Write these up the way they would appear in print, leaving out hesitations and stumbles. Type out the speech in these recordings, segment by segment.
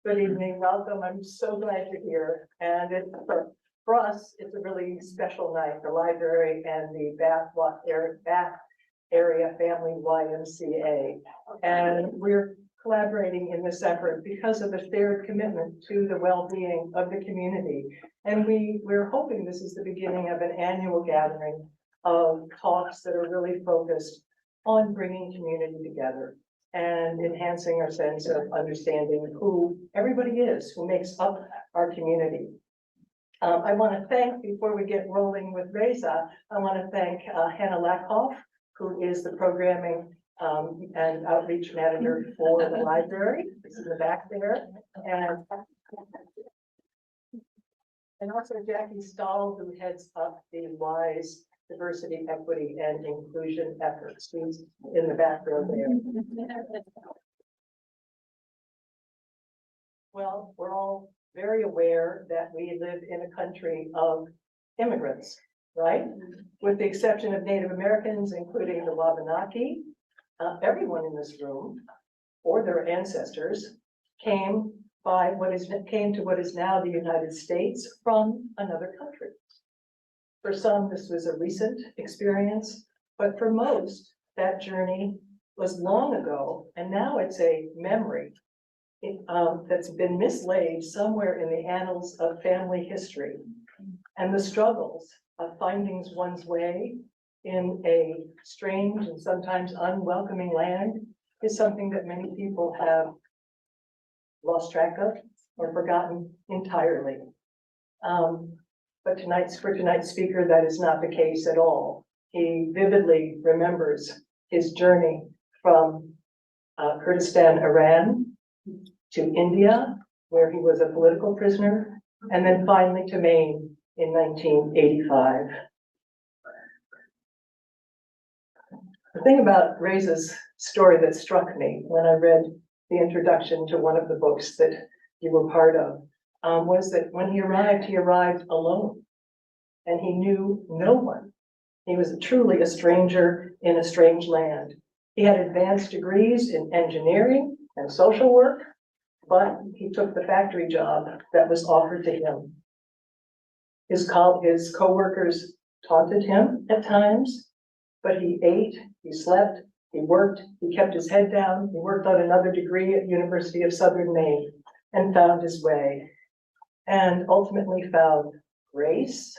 Good evening, welcome. I'm so glad you're here. And for us, it's a really special night. The library and the Bath Area Family YMCA. And we're collaborating in this effort because of the shared commitment to the well-being of the community. And we're hoping this is the beginning of an annual gathering of talks that are really focused on bringing community together and enhancing our sense of understanding who everybody is, who makes up our community. I want to thank, before we get rolling with Reza, I want to thank Hannah Lackhoff, who is the programming and outreach manager for the library. This is in the back there. And also Jackie Stahl, who heads up the WISE Diversity, Equity, and Inclusion efforts. He's in the back row there. Well, we're all very aware that we live in a country of immigrants, right? With the exception of Native Americans, including the Wabanaki, everyone in this room or their ancestors came to what is now the United States from another country. For some, this was a recent experience, but for most, that journey was long ago, and now it's a memory that's been mislaid somewhere in the annals of family history. And the struggles of finding one's way in a strange and sometimes unwelcoming land is something that many people have lost track of or forgotten entirely. But for tonight's speaker, that is not the case at all. He vividly remembers his journey from Kurdistan, Iran, to India, where he was a political prisoner, and then finally to Maine in 1985. The thing about Reza's story that struck me when I read the introduction to one of the books that you were part of was that when he arrived alone, and he knew no one. He was truly a stranger in a strange land. He had advanced degrees in engineering and social work, but he took the factory job that was offered to him. His co-workers taunted him at times, but he ate, he slept, he worked, he kept his head down, he worked on another degree at University of Southern Maine and found his way, and ultimately found grace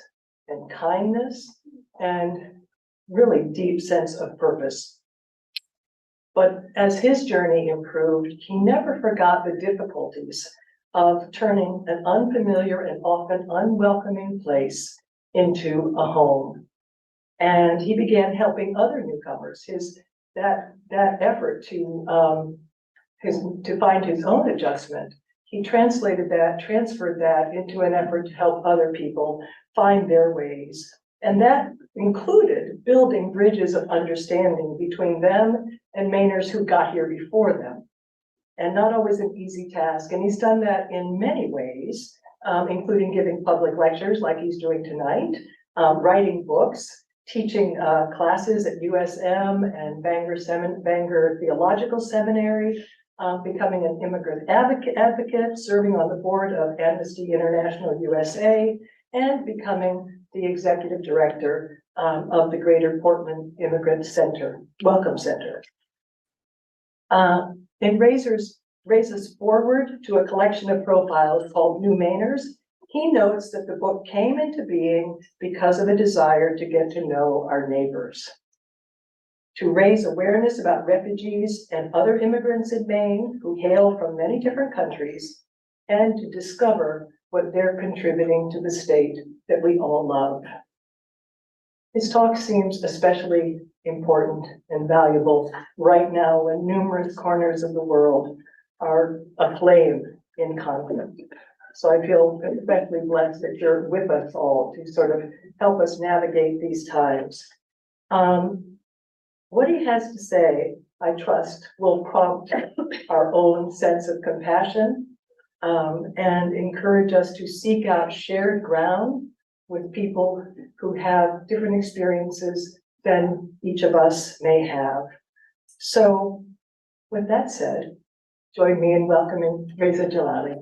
and kindness and really deep sense of purpose. But as his journey improved, he never forgot the difficulties of turning an unfamiliar and often unwelcoming place into a home. And he began helping other newcomers. That effort to find his own adjustment, he transferred that into an effort to help other people find their ways. And that included building bridges of understanding between them and Mainers who got here before them. And not always an easy task. And he's done that in many ways, including giving public lectures like he's doing tonight, writing books, teaching classes at USM and Bangor Theological Seminary, becoming an immigrant advocate, serving on the board of Amnesty International USA, and becoming the executive director of the Greater Portland Immigrant Welcome Center. In Reza's foreword to a collection of profiles called New Mainers, he notes that the book came into being because of a desire to get to know our neighbors, to raise awareness about refugees and other immigrants in Maine who hail from many different countries, and to discover what they're contributing to the state that we all love. His talk seems especially important and valuable right now when numerous corners of the world are aflame in conflict. So I feel especially blessed that you're with us all to sort of help us navigate these times. What he has to say, I trust, will prompt our own sense of compassion and encourage us to seek out shared ground with people who have different experiences than each of us may have. So with that said, join me in welcoming Reza Jalali.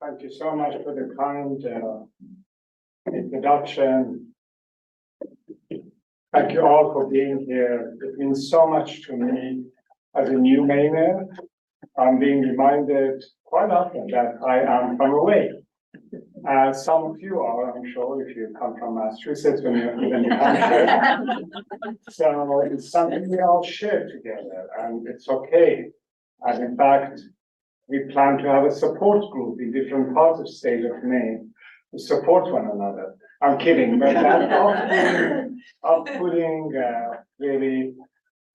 Thank you so much for the kind introduction. Thank you all for being here. It means so much to me as a new Mainer. I'm being reminded quite often that I am from away. As some of you are, I'm sure, if you come from Massachusetts when you're in New Hampshire. So it's something we all share together, and it's okay. And in fact, we plan to have a support group in different parts of the state of Maine to support one another. I'm kidding, but that off-putting really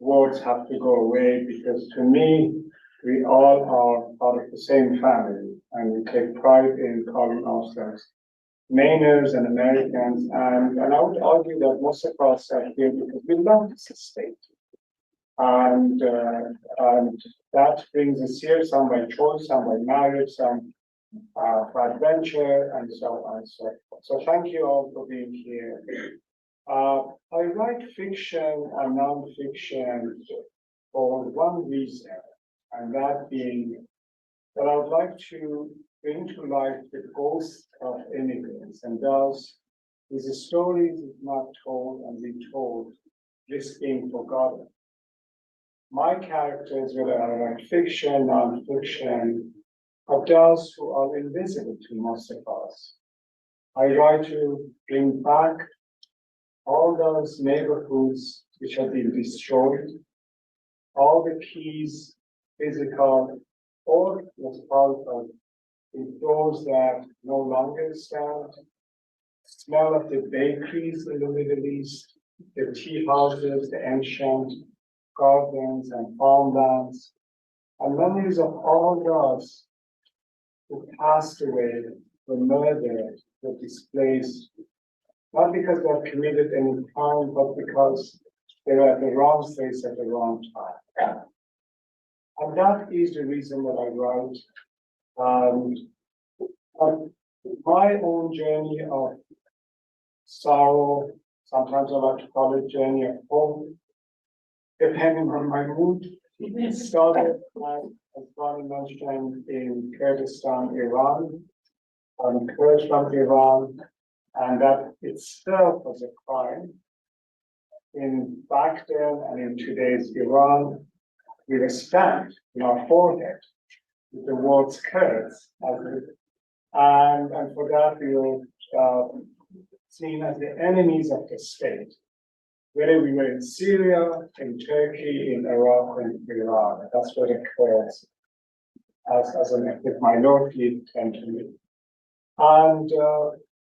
words have to go away, because to me, we all are part of the same family, and we take pride in calling ourselves Mainers and Americans, and I would argue that most of us are here because we love this state. And that brings us here, some by choice, some by marriage, some for adventure, and so on and so forth. So thank you all for being here. I write fiction and non-fiction for one reason, and that being that I would like to bring to life the ghost of immigrants, and thus, with the stories if not told and retold, risk being forgotten. My characters, whether I write fiction, non-fiction, are those who are invisible to most of us. I try to bring back all those neighborhoods which have been destroyed, all the keys, physical or metaphorical, in those that no longer stand, smell of the bakeries in the Middle East, the tea houses, the ancient gardens and farmlands, and memories of all those who passed away, were murdered, were displaced, not because they have committed any crime, but because they were at the wrong place at the wrong time. And that is the reason that I write. My own journey of sorrow, sometimes I like to call it journey of hope, depending on my mood. It started, as Bonnie mentioned, in Kurdistan, Iran. I'm Kurdish from Iran, and that itself was a crime. In back then and in today's Iran, we were stamped in our forehead with the words Kurds, and for that we were seen as the enemies of the state. Whether we were in Syria, in Turkey, in Iraq, and Iran, that's what it Kurds as an ethnic minority tend to be. And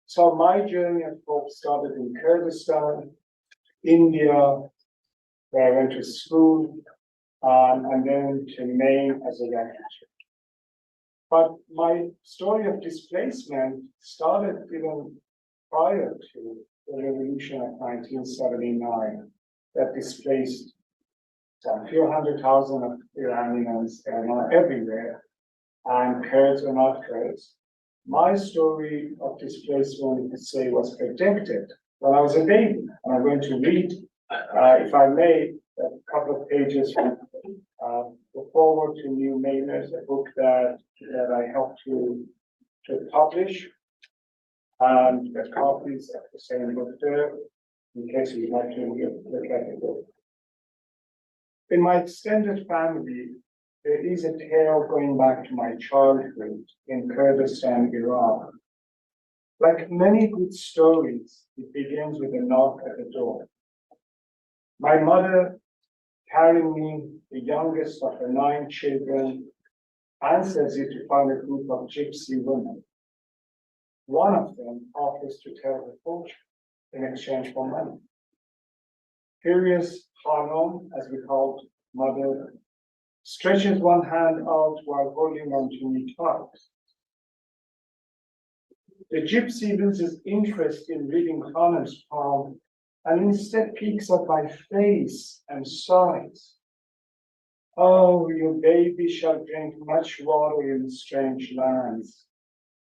so my journey of hope started in Kurdistan, India, where I went to school, and then to Maine as a refugee. But my story of displacement started even prior to the revolution of 1979 that displaced a few 100,000 of Iranians. They're not everywhere, and Kurds are not Kurds. My story of displacement, you could say, was predicted when I was a baby. And I'm going to read, if I may, a couple of pages from the foreword to New Mainers, a book that I helped to publish, and the copies of the same book there, in case you'd like to look at the book. In my extended family, there is a tale going back to my childhood in Kurdistan, Iran. Like many good stories, it begins with a knock at the door. My mother, carrying me, the youngest of her 9 children, answers you to find a group of gypsy women. One of them offers to tell her fortune in exchange for money. Curious Hanum, as we called mother, stretches one hand out while holding on to me tight. The gypsy loses interest in reading Hanum's palm and instead peeks at my face and sighs. Oh, your baby shall drink much water in strange lands.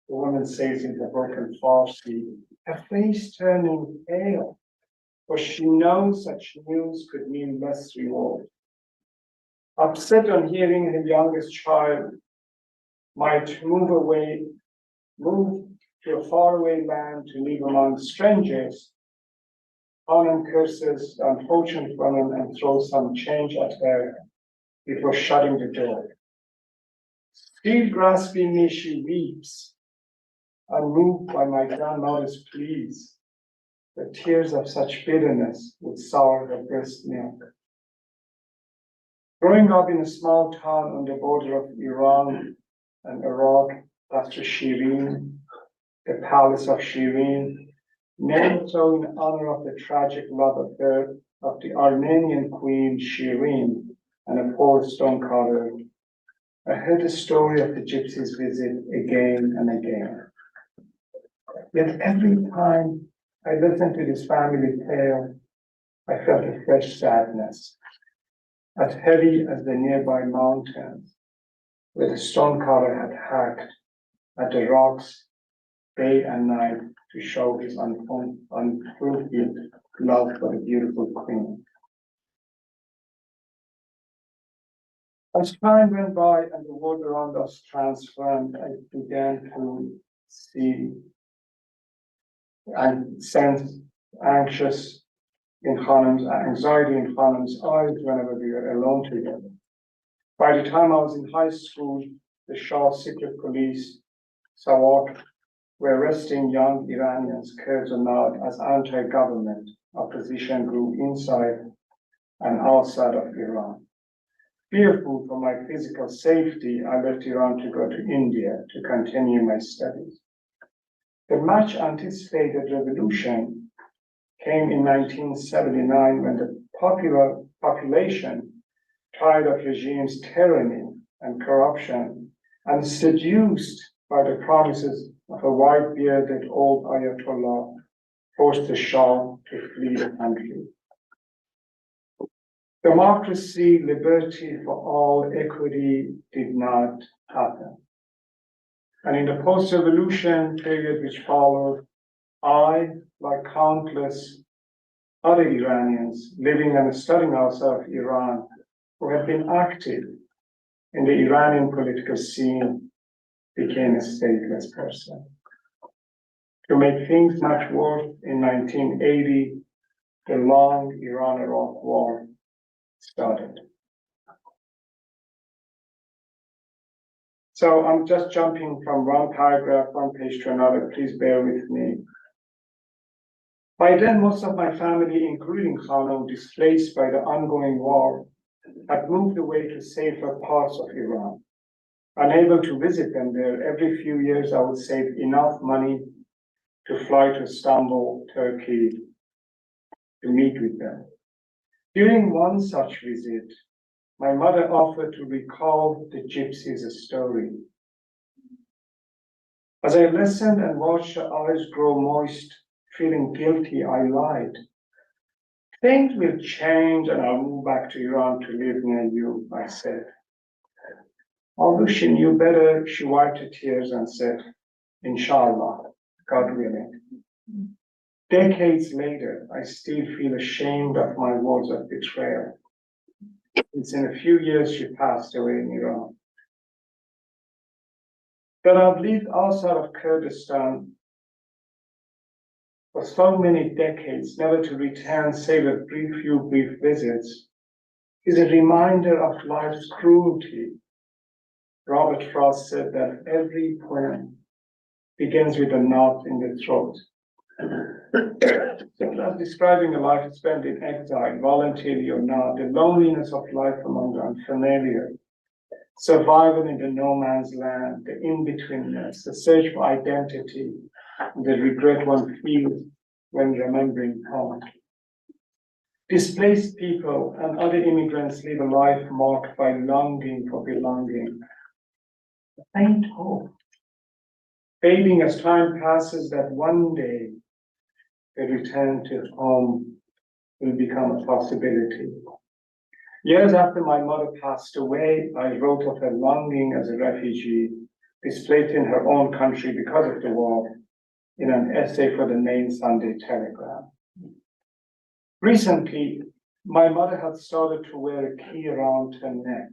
the woman says in the broken Farsi, her face turning pale, for she knows such news could mean less reward. Upset on hearing her youngest child might move to a faraway land to live among strangers, Anand curses the unfortunate woman and throws some change at her before shutting the door. Still grasping me, she weeps, unmoved by my grandmother's pleas. The tears of such bitterness would sour her breast milk. Growing up in a small town on the border of Iran and Iraq, after Shirin, the palace of Shirin, named so in honor of the tragic love affair of the Armenian queen Shirin and a poor stonecutter, I heard the story of the gypsies' visit again and again. Yet every time I listened to this family tale, I felt a fresh sadness, as heavy as the nearby mountains, where the stonecutter had hacked at the rocks day and night to show his unfulfilled love for the beautiful queen. As time went by and the world around us transformed, I began to see and sense anxiety in Khanum's eyes whenever we were alone together. By the time I was in high school, the Shah's secret police, Sawat, were arresting young Iranians, Kurds or not, as anti-government opposition grew inside and outside of Iran. Fearful for my physical safety, I left Iran to go to India to continue my studies. The much anticipated revolution came in 1979 when the population, tired of regime's tyranny and corruption, and seduced by the promises of a white-bearded old Ayatollah, forced the Shah to flee the country. Democracy, liberty for all, equity did not happen. And in the post-revolution period which followed, I, like countless other Iranians living and studying outside of Iran, who had been active in the Iranian political scene, became a stateless person. To make things much worse, in 1980, the long Iran-Iraq war started. So I'm just jumping from one paragraph, one page to another. Please bear with me. By then, most of my family, including Khanum, displaced by the ongoing war, had moved away to safer parts of Iran. Unable to visit them there, every few years I would save enough money to fly to Istanbul, Turkey, to meet with them. During one such visit, my mother offered to recall the gypsies' story. As I listened and watched her eyes grow moist, feeling guilty, I lied. Things will change and I'll move back to Iran to live near you, I said. Although she knew better, she wiped her tears and said, Inshallah, God willing. Decades later, I still feel ashamed of my words of betrayal. It's in a few years she passed away in Iran. That I've lived outside of Kurdistan for so many decades, never to return save a few brief visits, is a reminder of life's cruelty. Robert Frost said that every poem begins with a knot in the throat. So that's describing a life spent in exile, voluntarily or not, the loneliness of life among the unfamiliar, survival in the no man's land, the in-betweenness, the search for identity, the regret one feels when remembering home. Displaced people and other immigrants live a life marked by longing for belonging, a faint hope, fading as time passes that one day the return to home will become a possibility. Years after my mother passed away, I wrote of her longing as a refugee displaced in her own country because of the war, in an essay for the Maine Sunday Telegram. Recently, my mother had started to wear a key around her neck.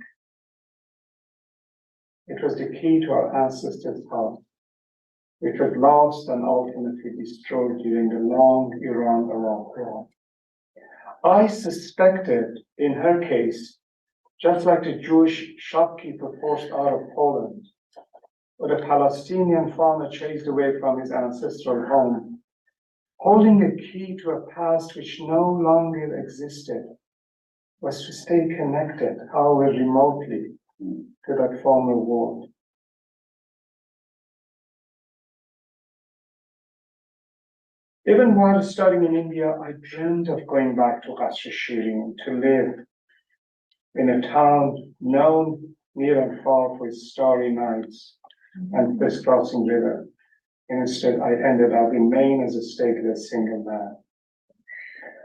It was the key to our ancestors' house, which was lost and ultimately destroyed during the long Iran-Iraq war. I suspected, in her case, just like the Jewish shopkeeper forced out of Poland, or the Palestinian farmer chased away from his ancestral home, holding a key to a past which no longer existed was to stay connected, however remotely, to that former world. Even while studying in India, I dreamed of going back to Qasr Shirin to live in a town known near and far for its starry nights and crisscrossing river. Instead, I ended up in Maine as a stateless single man.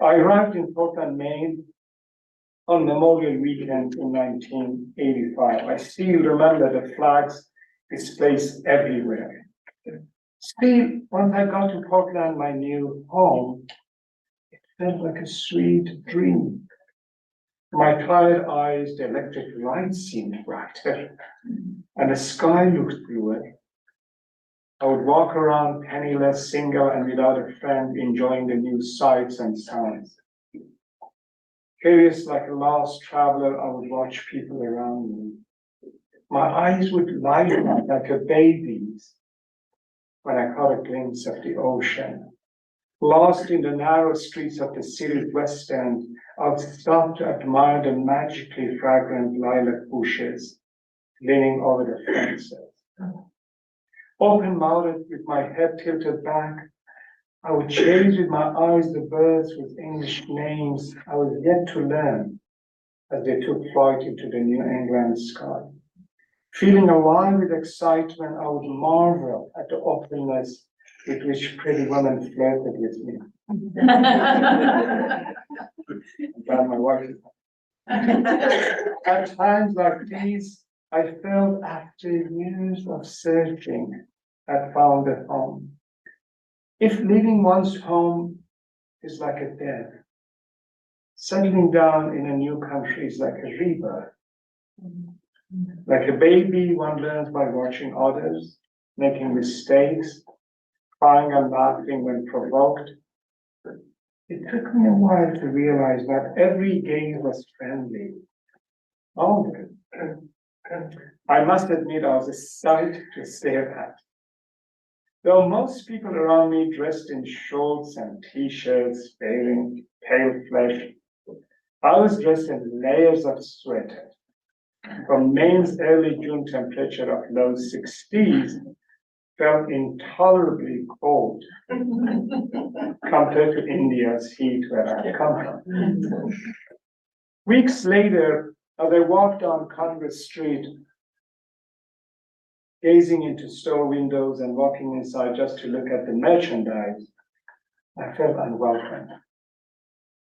I arrived in Portland, Maine on Memorial Weekend in 1985. I still remember the flags displaced everywhere. Still, once I got to Portland, my new home, it felt like a sweet dream. My tired eyes, the electric lights seemed brighter, and the sky looked bluer. I would walk around penniless, single, and without a friend, enjoying the new sights and sounds. Curious like a lost traveler, I would watch people around me. My eyes would light up like a baby's when I caught a glimpse of the ocean. Lost in the narrow streets of the city's west end, I would stop to admire the magically fragrant lilac bushes leaning over the fences. Open-mouthed with my head tilted back, I would chase with my eyes the birds with English names I was yet to learn as they took flight into the New England sky. Feeling alive with excitement, I would marvel at the openness with which pretty women flirted with me. I'm glad my wife is At times like these, I felt after years of searching, I found a home. If leaving one's home is like a death, settling down in a new country is like a rebirth. Like a baby, one learns by watching others, making mistakes, crying and laughing when provoked. It took me a while to realize that every gaze was friendly. Oh, I must admit I was a sight to stare at. Though most people around me dressed in shorts and t-shirts, bearing pale flesh, I was dressed in layers of sweater. From Maine's early June temperature of low 60s felt intolerably cold compared to India's heat where I come from. Weeks later, as I walked down Congress Street, gazing into store windows and walking inside just to look at the merchandise, I felt unwelcome.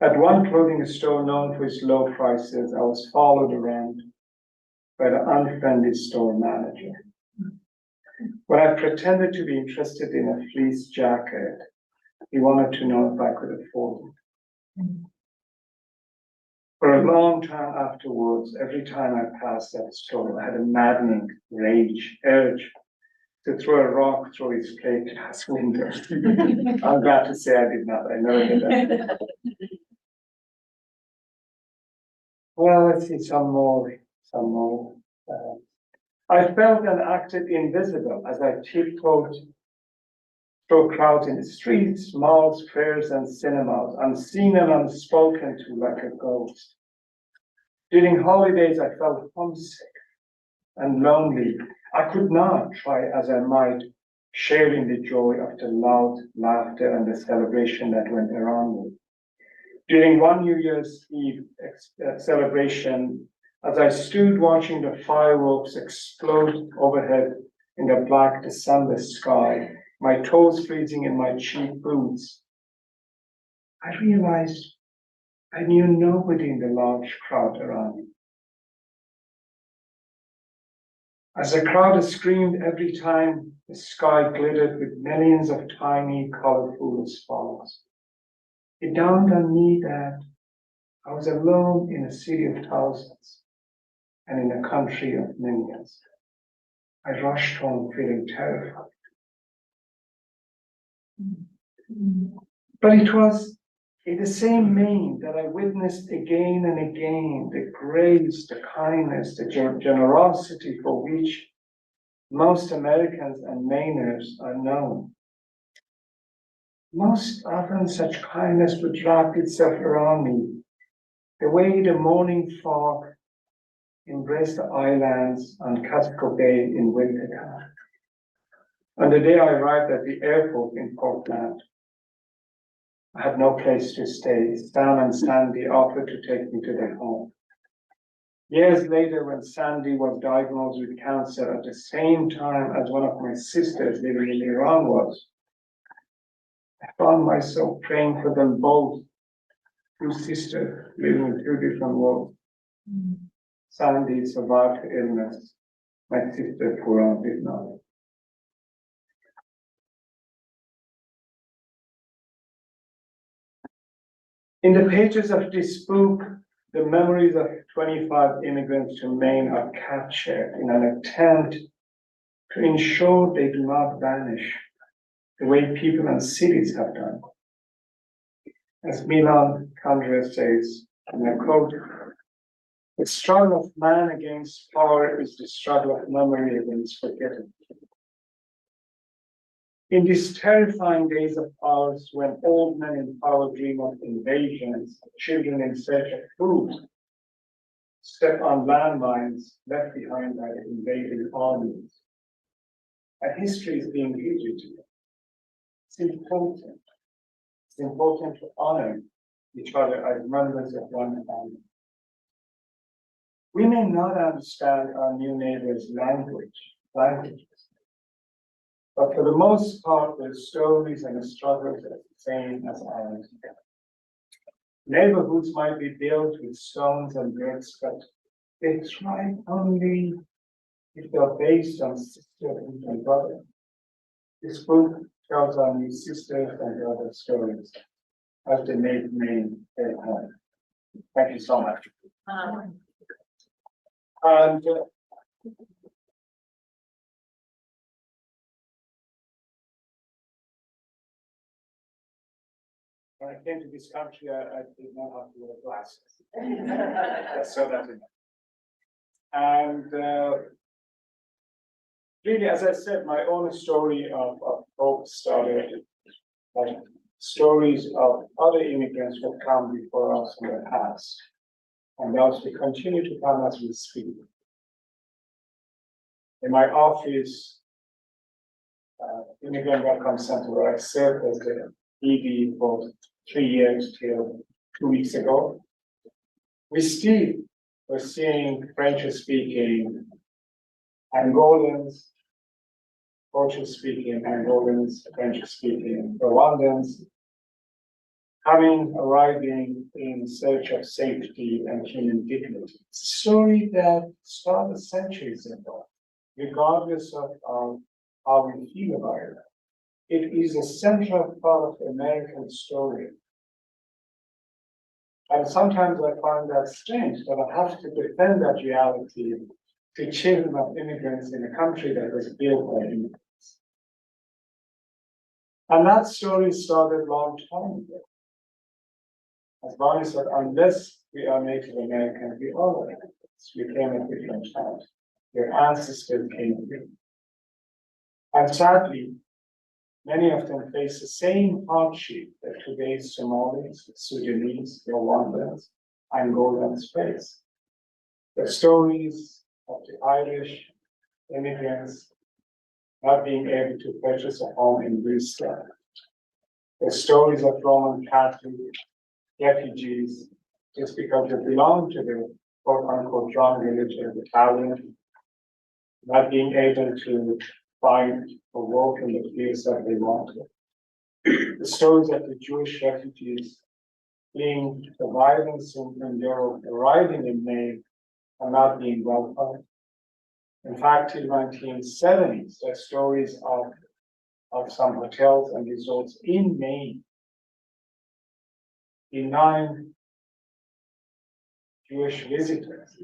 At one clothing store known for its low prices, I was followed around by the unfriendly store manager. When I pretended to be interested in a fleece jacket, he wanted to know if I could afford it. For a long time afterwards, every time I passed that store, I had a maddening urge to throw a rock through his plate glass window. I'm glad to say I did not. I never did that. Well, let's see some more. I felt and acted invisible as I tiptoed through crowds in the streets, malls, fairs, and cinemas, unseen and unspoken to like a ghost. During holidays, I felt homesick and lonely. I could not, try as I might, share in the joy of the loud laughter and the celebration that went around me. During one New Year's Eve celebration, as I stood watching the fireworks explode overhead in the black December sky, my toes freezing in my cheap boots, I realized I knew nobody in the large crowd around me. As the crowd screamed every time the sky glittered with millions of tiny, colorful sparks, it dawned on me that I was alone in a city of thousands and in a country of millions. I rushed home feeling terrified. But it was in the same Maine that I witnessed again and again the grace, the kindness, the generosity for which most Americans and Mainers are known. Most often such kindness would wrap itself around me, the way the morning fog embraced the islands on Casco Bay in wintertime. On the day I arrived at the airport in Portland, I had no place to stay. Stan and Sandy offered to take me to their home. Years later, when Sandy was diagnosed with cancer at the same time as one of my sisters living in Iran was, I found myself praying for them both, two sisters living in two different worlds. Sandy survived her illness. My sister Puran did not. In the pages of this book, the memories of 25 immigrants to Maine are captured in an attempt to ensure they do not vanish the way people and cities have done. As Milan Kundera says, and I quote, "The struggle of man against power is the struggle of memory against forgetting." In these terrifying days of ours, when old men in power dream of invasions, children in search of food step on landmines left behind by the invading armies, a history is being revisited. It's important. It's important to honor each other as members of one family. We may not understand our new neighbors' languages, but for the most part, their stories and struggles are the same as ours. Neighborhoods might be built with stones and bricks, but they thrive only if they're based on sisterhood and brotherhood. This book tells our new sisters and brother stories as they make Maine their home. Thank you so much. And when I came to this country, I did not have to wear glasses. Just so that you know. And really, as I said, my own story of hope started like stories of other immigrants who have come before us in the past, and those will continue to come as we speak. In my office, Immigrant Welcome Center, where I served as the ED for 3 years till 2 weeks ago, we still were seeing French-speaking Angolans, Portuguese-speaking Angolans, French-speaking Rwandans, arriving in search of safety and human dignity. It's a story that started centuries ago, regardless of how we feel about it. It is a central part of the American story. And sometimes I find that strange that I have to defend that reality to children of immigrants in a country that was built by immigrants. And that story started a long time ago. As Barney said, unless we are Native American, we are immigrants. We came at different times. Your ancestors came here. And sadly, many of them face the same hardship that today's Somalis, Sudanese, Rwandans, Angolans face. The stories of the Irish immigrants not being able to purchase a home in Greeceland. The stories of Roman Catholic refugees just because they belong to the quote-unquote wrong religion, Italian, not being able to find or work in the fields that they want. The stories of the Jewish refugees fleeing the violence in Europe, arriving in Maine, and not being welcomed. In fact, till 1970s, there are stories of some hotels and resorts in Maine denying Jewish visitors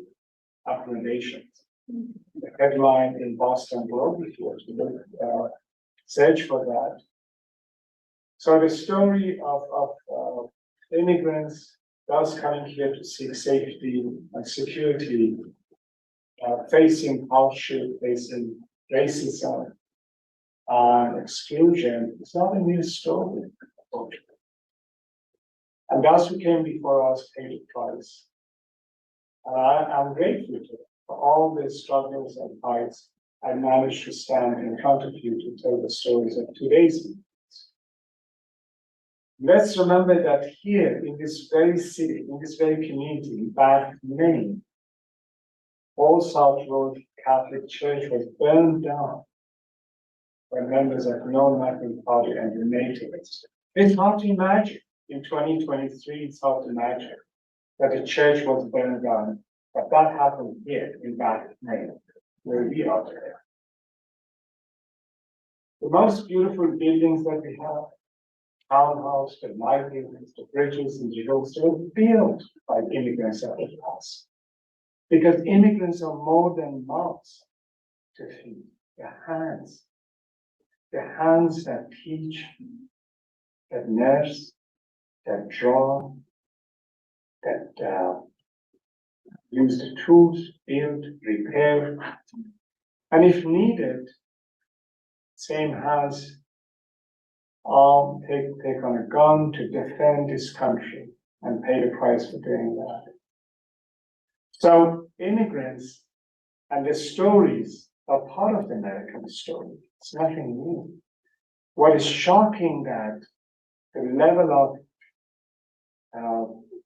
accommodations. The headline in Boston Globe, if you were to search for that. So the story of immigrants, those coming here to seek safety and security, facing hardship, facing racism, exclusion, it's not a new story. And those who came before us paid a price. And I'm grateful to them for all the struggles and fights I managed to stand in front of you to tell the stories of today's immigrants. Let's remember that here in this very city, in this very community, in Bath, Maine, All South Road Catholic Church was burned down by members of No Nothing Party and the natives. It's hard to imagine. In 2023, it's hard to imagine that the church was burned down, but that happened here in Bath, Maine, where we are today. The most beautiful buildings that we have, townhouse, the libraries, the bridges, and the roads, were built by immigrants of the past. Because immigrants are more than mouths to feed, their hands that teach, that nurse, that draw, that use the tools, build, repair, and if needed, same hands take on a gun to defend this country and pay the price for doing that. So immigrants and the stories are part of the American story. It's nothing new. What is shocking that the level of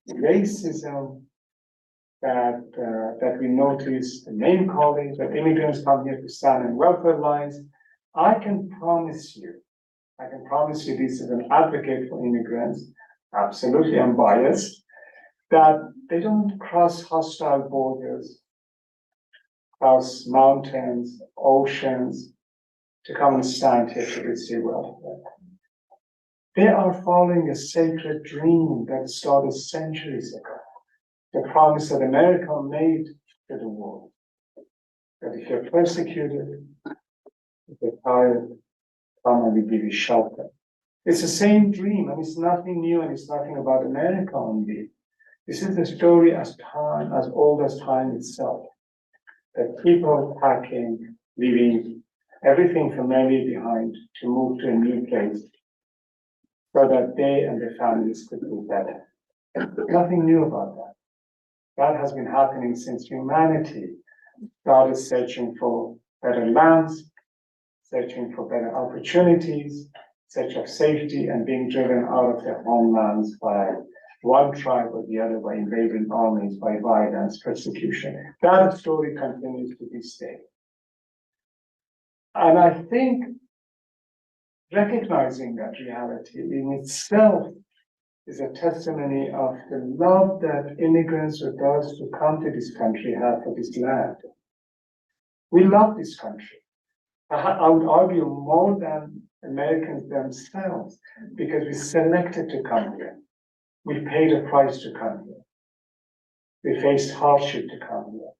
racism that we notice, the name calling, that immigrants come here to stand in welfare lines. I can promise you this is an advocate for immigrants, absolutely unbiased, that they don't cross hostile borders, cross mountains, oceans, to come and stand here to receive welfare. They are following a sacred dream that started centuries ago. The promise that America made to the world. That if you're persecuted, if you're tired, come and we give you shelter. It's the same dream, and it's nothing new, and it's nothing about America only. This is the story as old as time itself. That people packing, leaving everything familiar behind to move to a new place, so that they and their families could do better. Nothing new about that. That has been happening since humanity started searching for better lands, searching for better opportunities, search of safety, and being driven out of their homelands by one tribe or the other, by invading armies, by violence, persecution. That story continues to this day. And I think recognizing that reality in itself is a testimony of the love that immigrants or those who come to this country have for this land. We love this country. I would argue more than Americans themselves, because we selected to come here. We paid a price to come here. We faced hardship to come here.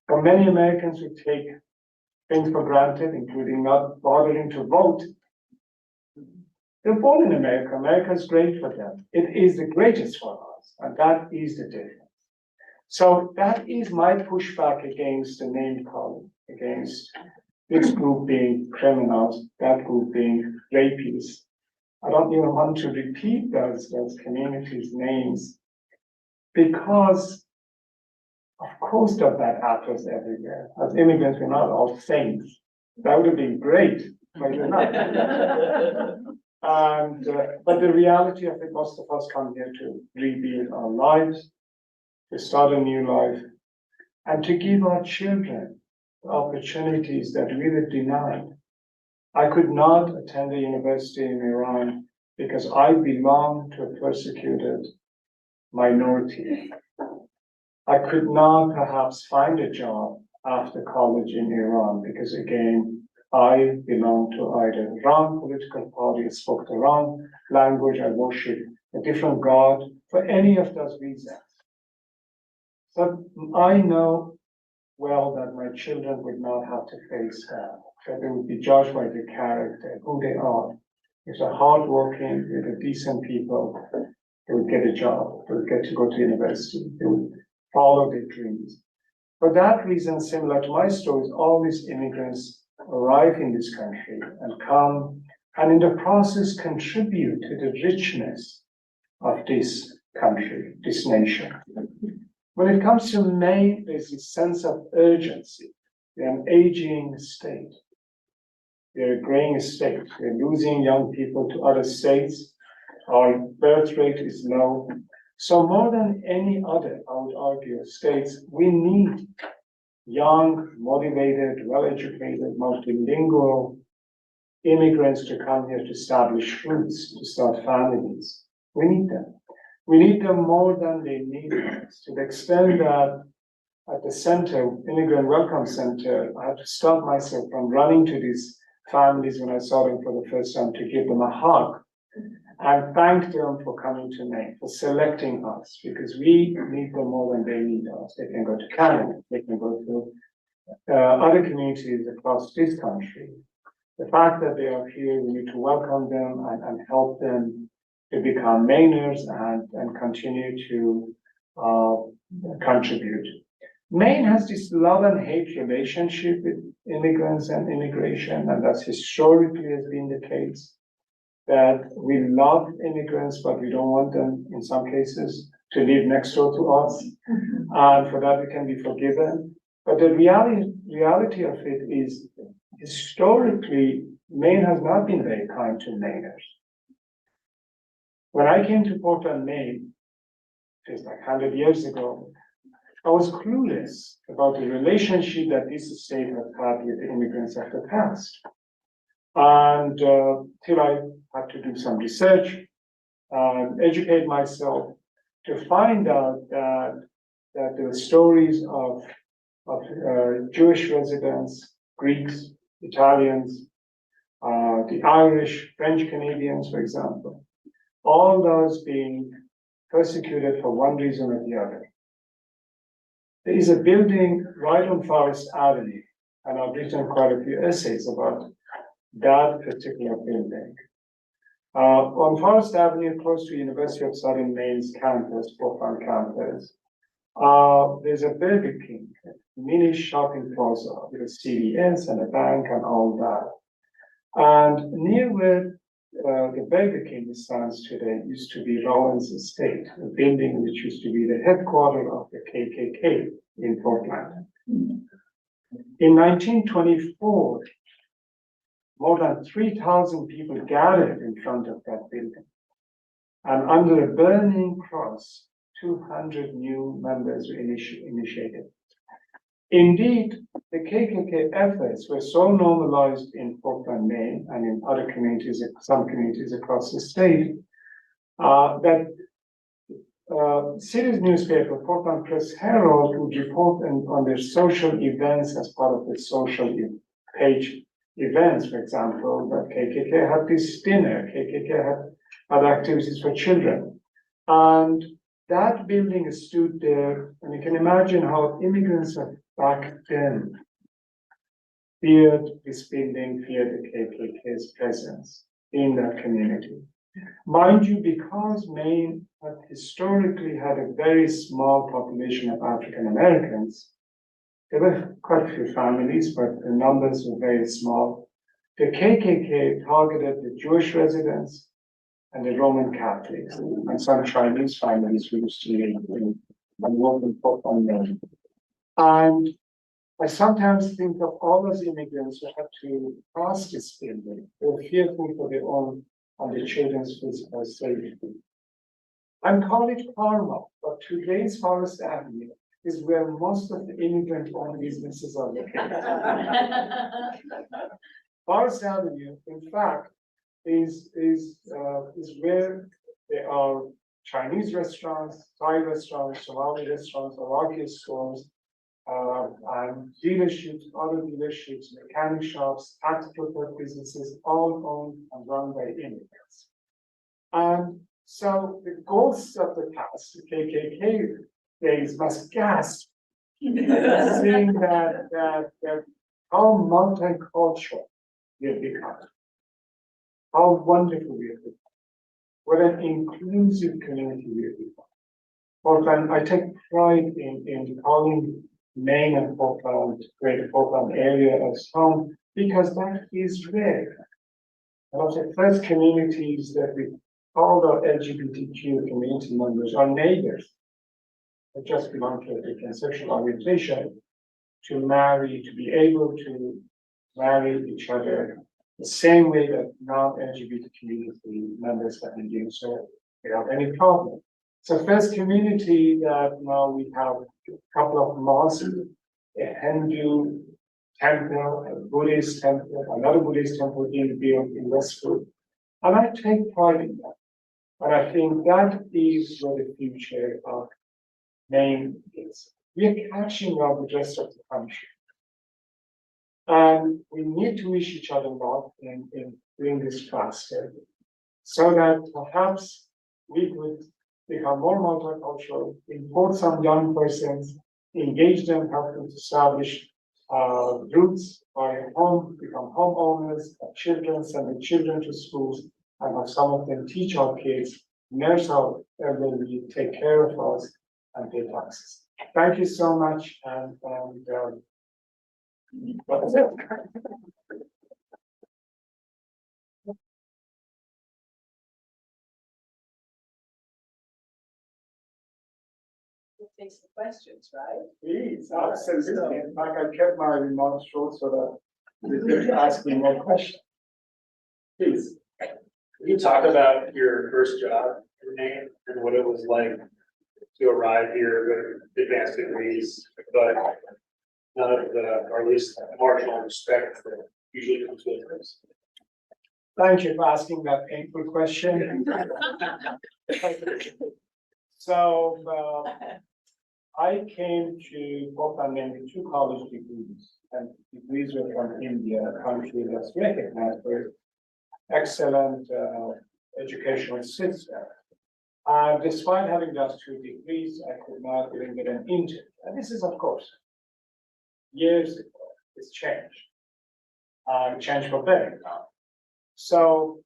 For many Americans who take things for granted, including not bothering to vote, they're born in America. America is great for them. It is the greatest for us, and that is the difference. So that is my pushback against the name calling, against this group being criminals, that group being rapists. I don't even want to repeat those communities' names, because of course there are bad actors everywhere. As immigrants, we're not all saints. That would have been great, but we're not. But the reality of it, most of us come here to rebuild our lives, to start a new life, and to give our children the opportunities that we were denied. I could not attend a university in Iran because I belong to a persecuted minority. I could not perhaps find a job after college in Iran, because again, I belong to either the wrong political party, I spoke the wrong language, I worship a different God, for any of those reasons. So I know well that my children would not have to face that they would be judged by their character, who they are. If they're hardworking, if they're decent people, they would get a job, they would get to go to university, they would follow their dreams. For that reason, similar to my stories, all these immigrants arrive in this country and come, and in the process contribute to the richness of this country, this nation. When it comes to Maine, there's a sense of urgency. We're an aging state. We're a graying state. We're losing young people to other states. Our birth rate is low. So more than any other, I would argue, states, we need young, motivated, well-educated, multilingual immigrants to come here to establish roots, to start families. We need them. We need them more than they need us, to the extent that at the center, Immigrant Welcome Center, I had to stop myself from running to these families when I saw them for the first time to give them a hug and thank them for coming to Maine, for selecting us, because we need them more than they need us. They can go to Canada, they can go to other communities across this country. The fact that they are here, we need to welcome them and help them to become Mainers and continue to contribute. Maine has this love and hate relationship with immigrants and immigration, and that's historically has been the case, that we love immigrants, but we don't want them, in some cases, to live next door to us, and for that we can be forgiven. But the reality of it is, historically, Maine has not been very kind to Mainers. When I came to Portland, Maine, just like 100 years ago, I was clueless about the relationship that this state has had with the immigrants of the past. And till I had to do some research and educate myself to find out that the stories of Jewish residents, Greeks, Italians, the Irish, French Canadians, for example, all those being persecuted for one reason or the other. There is a building right on Forest Avenue, and I've written quite a few essays about that particular building. On Forest Avenue, close to University of Southern Maine's campus, Portland campus, there's a Burger King, a mini shopping plaza with a CVS and a bank and all that. And near where the Burger King stands today used to be Rollins Estate, a building which used to be the headquarters of the KKK in Portland. In 1924, more than 3,000 people gathered in front of that building. And under a burning cross, 200 new members were initiated. Indeed, the KKK efforts were so normalized in Portland, Maine, and in other communities, some communities across the state, that city's newspaper, Portland Press Herald, would report on their social events as part of the social page events, for example, that KKK had this dinner, KKK had other activities for children. And that building stood there, and you can imagine how immigrants of back then feared this building, feared the KKK's presence in that community. Mind you, because Maine had historically had a very small population of African Americans, there were quite a few families, but the numbers were very small. The KKK targeted the Jewish residents and the Roman Catholics and some Chinese families who used to live in Northern Portland, Maine. And I sometimes think of all those immigrants who had to cross this building. They were fearful for their own and their children's physical safety. I'm College Carmel, but today's Forest Avenue is where most of the immigrant-owned businesses are located. Forest Avenue, in fact, is where there are Chinese restaurants, Thai restaurants, Somali restaurants, Iraqi stores, and dealerships, auto dealerships, mechanic shops, tax-prepared businesses, all owned and run by immigrants. And so the ghosts of the past, the KKK days, must gasp, seeing that how multicultural we have become, how wonderful we have become, what an inclusive community we have become. Portland, I take pride in calling Maine and Portland, Greater Portland area as home, because that is rare. One of the first communities that we called our LGBTQ community members are neighbors that just belong to a different sexual orientation to marry, to be able to marry each other the same way that non-LGBT community members have been doing so without any problem. So first community that now we have a couple of mosques, a Hindu temple, a Buddhist temple, another Buddhist temple being built in Westwood. And I take pride in that. And I think that is where the future of Maine is. We are catching up with the rest of the country. And we need to wish each other luck in doing this faster, so that perhaps we could become more multicultural, import some young persons, engage them, help them to establish roots, buy a home, become homeowners, have children, send their children to schools, and have some of them teach our kids, nurse our elderly, take care of us, and pay taxes. Thank you so much, and that is it. We'll take some questions, right? Please, absolutely. In fact, I kept my remarks short so that you could ask me more questions. Please. Can you talk about your first job in Maine and what it was like to arrive here with advanced degrees, but none of the, or at least marginal respect that usually comes with this? Thank you for asking that painful question. So I came to Portland with 2 college degrees, and degrees were from India, a country that's recognized for excellent educational system. Despite having those 2 degrees, I could not even get an intern. And this is, of course, years ago. It's changed. Changed for better now. So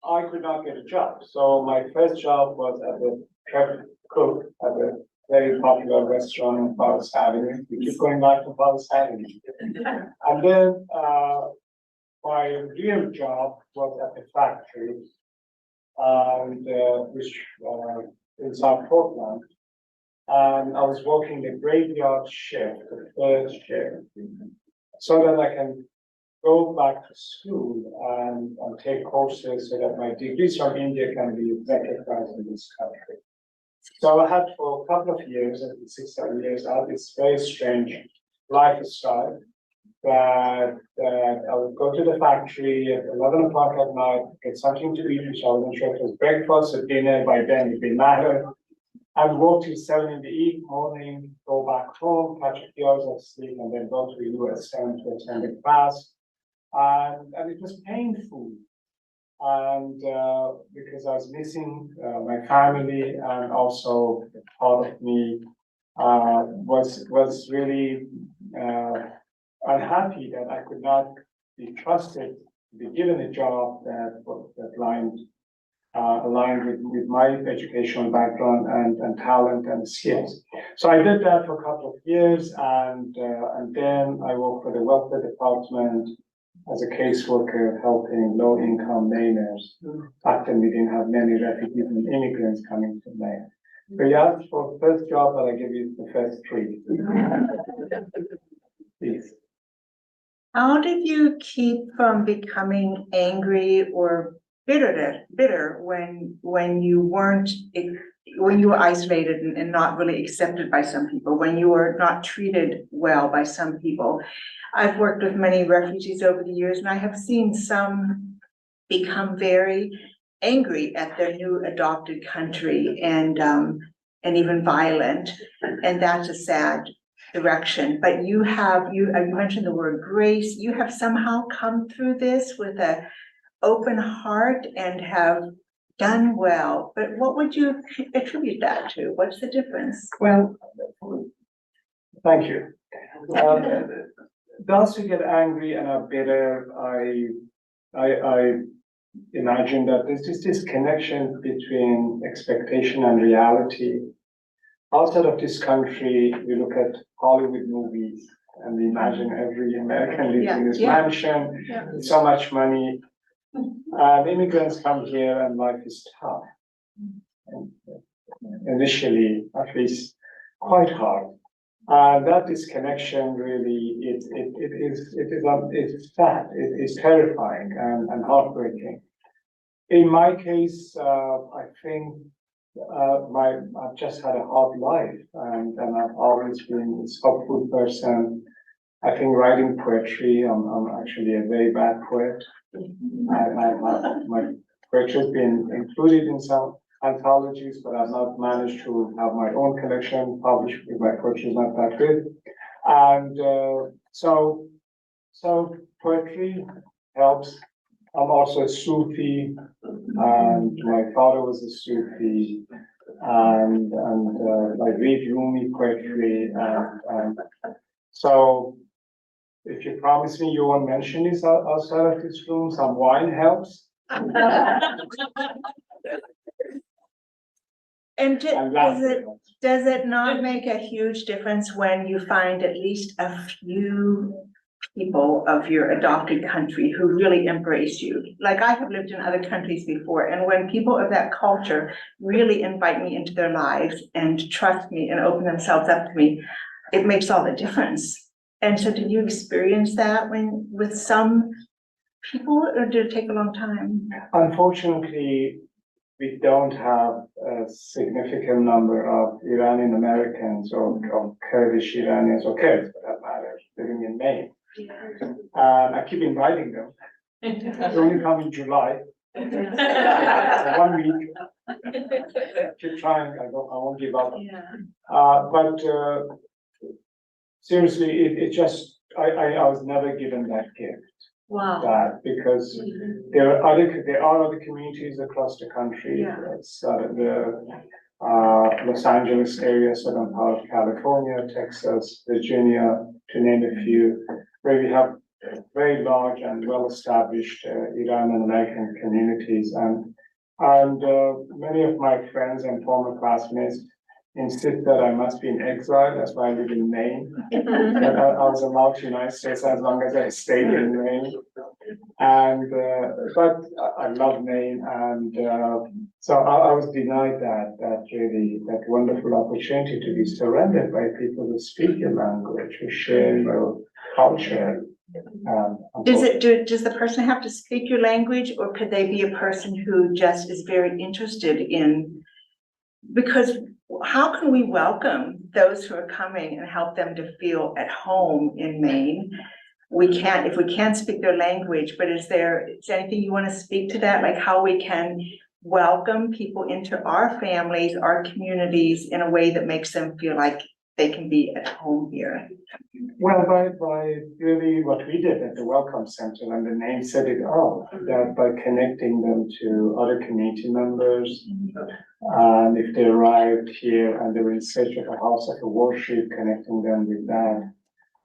I could not get a job. So my first job was as a prep cook at a very popular restaurant on Forest Avenue. We keep going back to Forest Avenue. And then my real job was at the factory, and which in South Portland. And I was working the graveyard shift, the third shift, so that I can go back to school and take courses so that my degrees from India can be recognized in this country. So I had for a couple of years, I think 6 or 7 years, I had this very strange lifestyle that I would go to the factory at 11 o'clock at night, get something to eat, which I wasn't sure if it was breakfast or dinner, by then it didn't matter. I'd work till 7 in the morning, go back home, catch a few hours of sleep, and then go to USM to attend a class. And it was painful. And because I was missing my family, and also part of me was really unhappy that I could not be trusted to be given a job that aligned with my educational background and talent and skills. So I did that for a couple of years, and then I worked for the welfare department as a caseworker, helping low-income Mainers after we didn't have many refugees and immigrants coming to Maine. So you asked for the first job, but I give you the first 3. Please. How did you keep from becoming angry or bitter when you were isolated and not really accepted by some people, when you were not treated well by some people? I've worked with many refugees over the years, and I have seen some become very angry at their new adopted country and even violent, and that's a sad direction, but you mentioned the word grace. You have somehow come through this with a open heart and have done well. But what would you attribute that to? What's the difference? Well, thank you. Those who get angry and are bitter, I imagine that there's just this connection between expectation and reality. Outside of this country, we look at Hollywood movies and we imagine every American lives in this mansion with so much money. Immigrants come here and life is tough. And initially, at least, quite hard. That disconnection really, it's sad, it is terrifying and heartbreaking. In my case, I think I've just had a hard life and I've always been a hopeful person. I think writing poetry, I'm actually a very bad poet. My poetry has been included in some anthologies, but I've not managed to have my own collection published because my poetry is not that good. And so poetry helps. I'm also a Sufi, and my father was a Sufi, and I read Rumi poetry, and so if you promise me you won't mention this outside of this room, some wine helps. And does it not make a huge difference when you find at least a few people of your adopted country who really embrace you? Like I have lived in other countries before, and when people of that culture really invite me into their lives and trust me and open themselves up to me, it makes all the difference. And so did you experience that with some people, or did it take a long time? Unfortunately, we don't have a significant number of Iranian Americans or Kurdish Iranians or Kurds, for that matter, living in Maine. I keep inviting them. They only come in July. 1 week. Keep trying. I won't give up. But seriously, I was never given that gift. Wow. That because there are other communities across the country. The Los Angeles area, southern part of California, Texas, Virginia, to name a few, where we have very large and well-established Iranian American communities, and many of my friends and former classmates insist that I must be in exile. That's why I live in Maine. But I was allowed to United States as long as I stayed in Maine. And but I love Maine, and so I was denied that wonderful opportunity to be surrounded by people who speak your language, who share your culture. Does the person have to speak your language, or could they be a person who just is very interested in? Because how can we welcome those who are coming and help them to feel at home in Maine? We can't, if we can't speak their language, but is there anything you want to speak to that? Like how we can welcome people into our families, our communities in a way that makes them feel like they can be at home here? Well, by really what we did at the Welcome Center, and the name said it all, that by connecting them to other community members, and if they arrived here and they were in search of a house of worship, connecting them with that,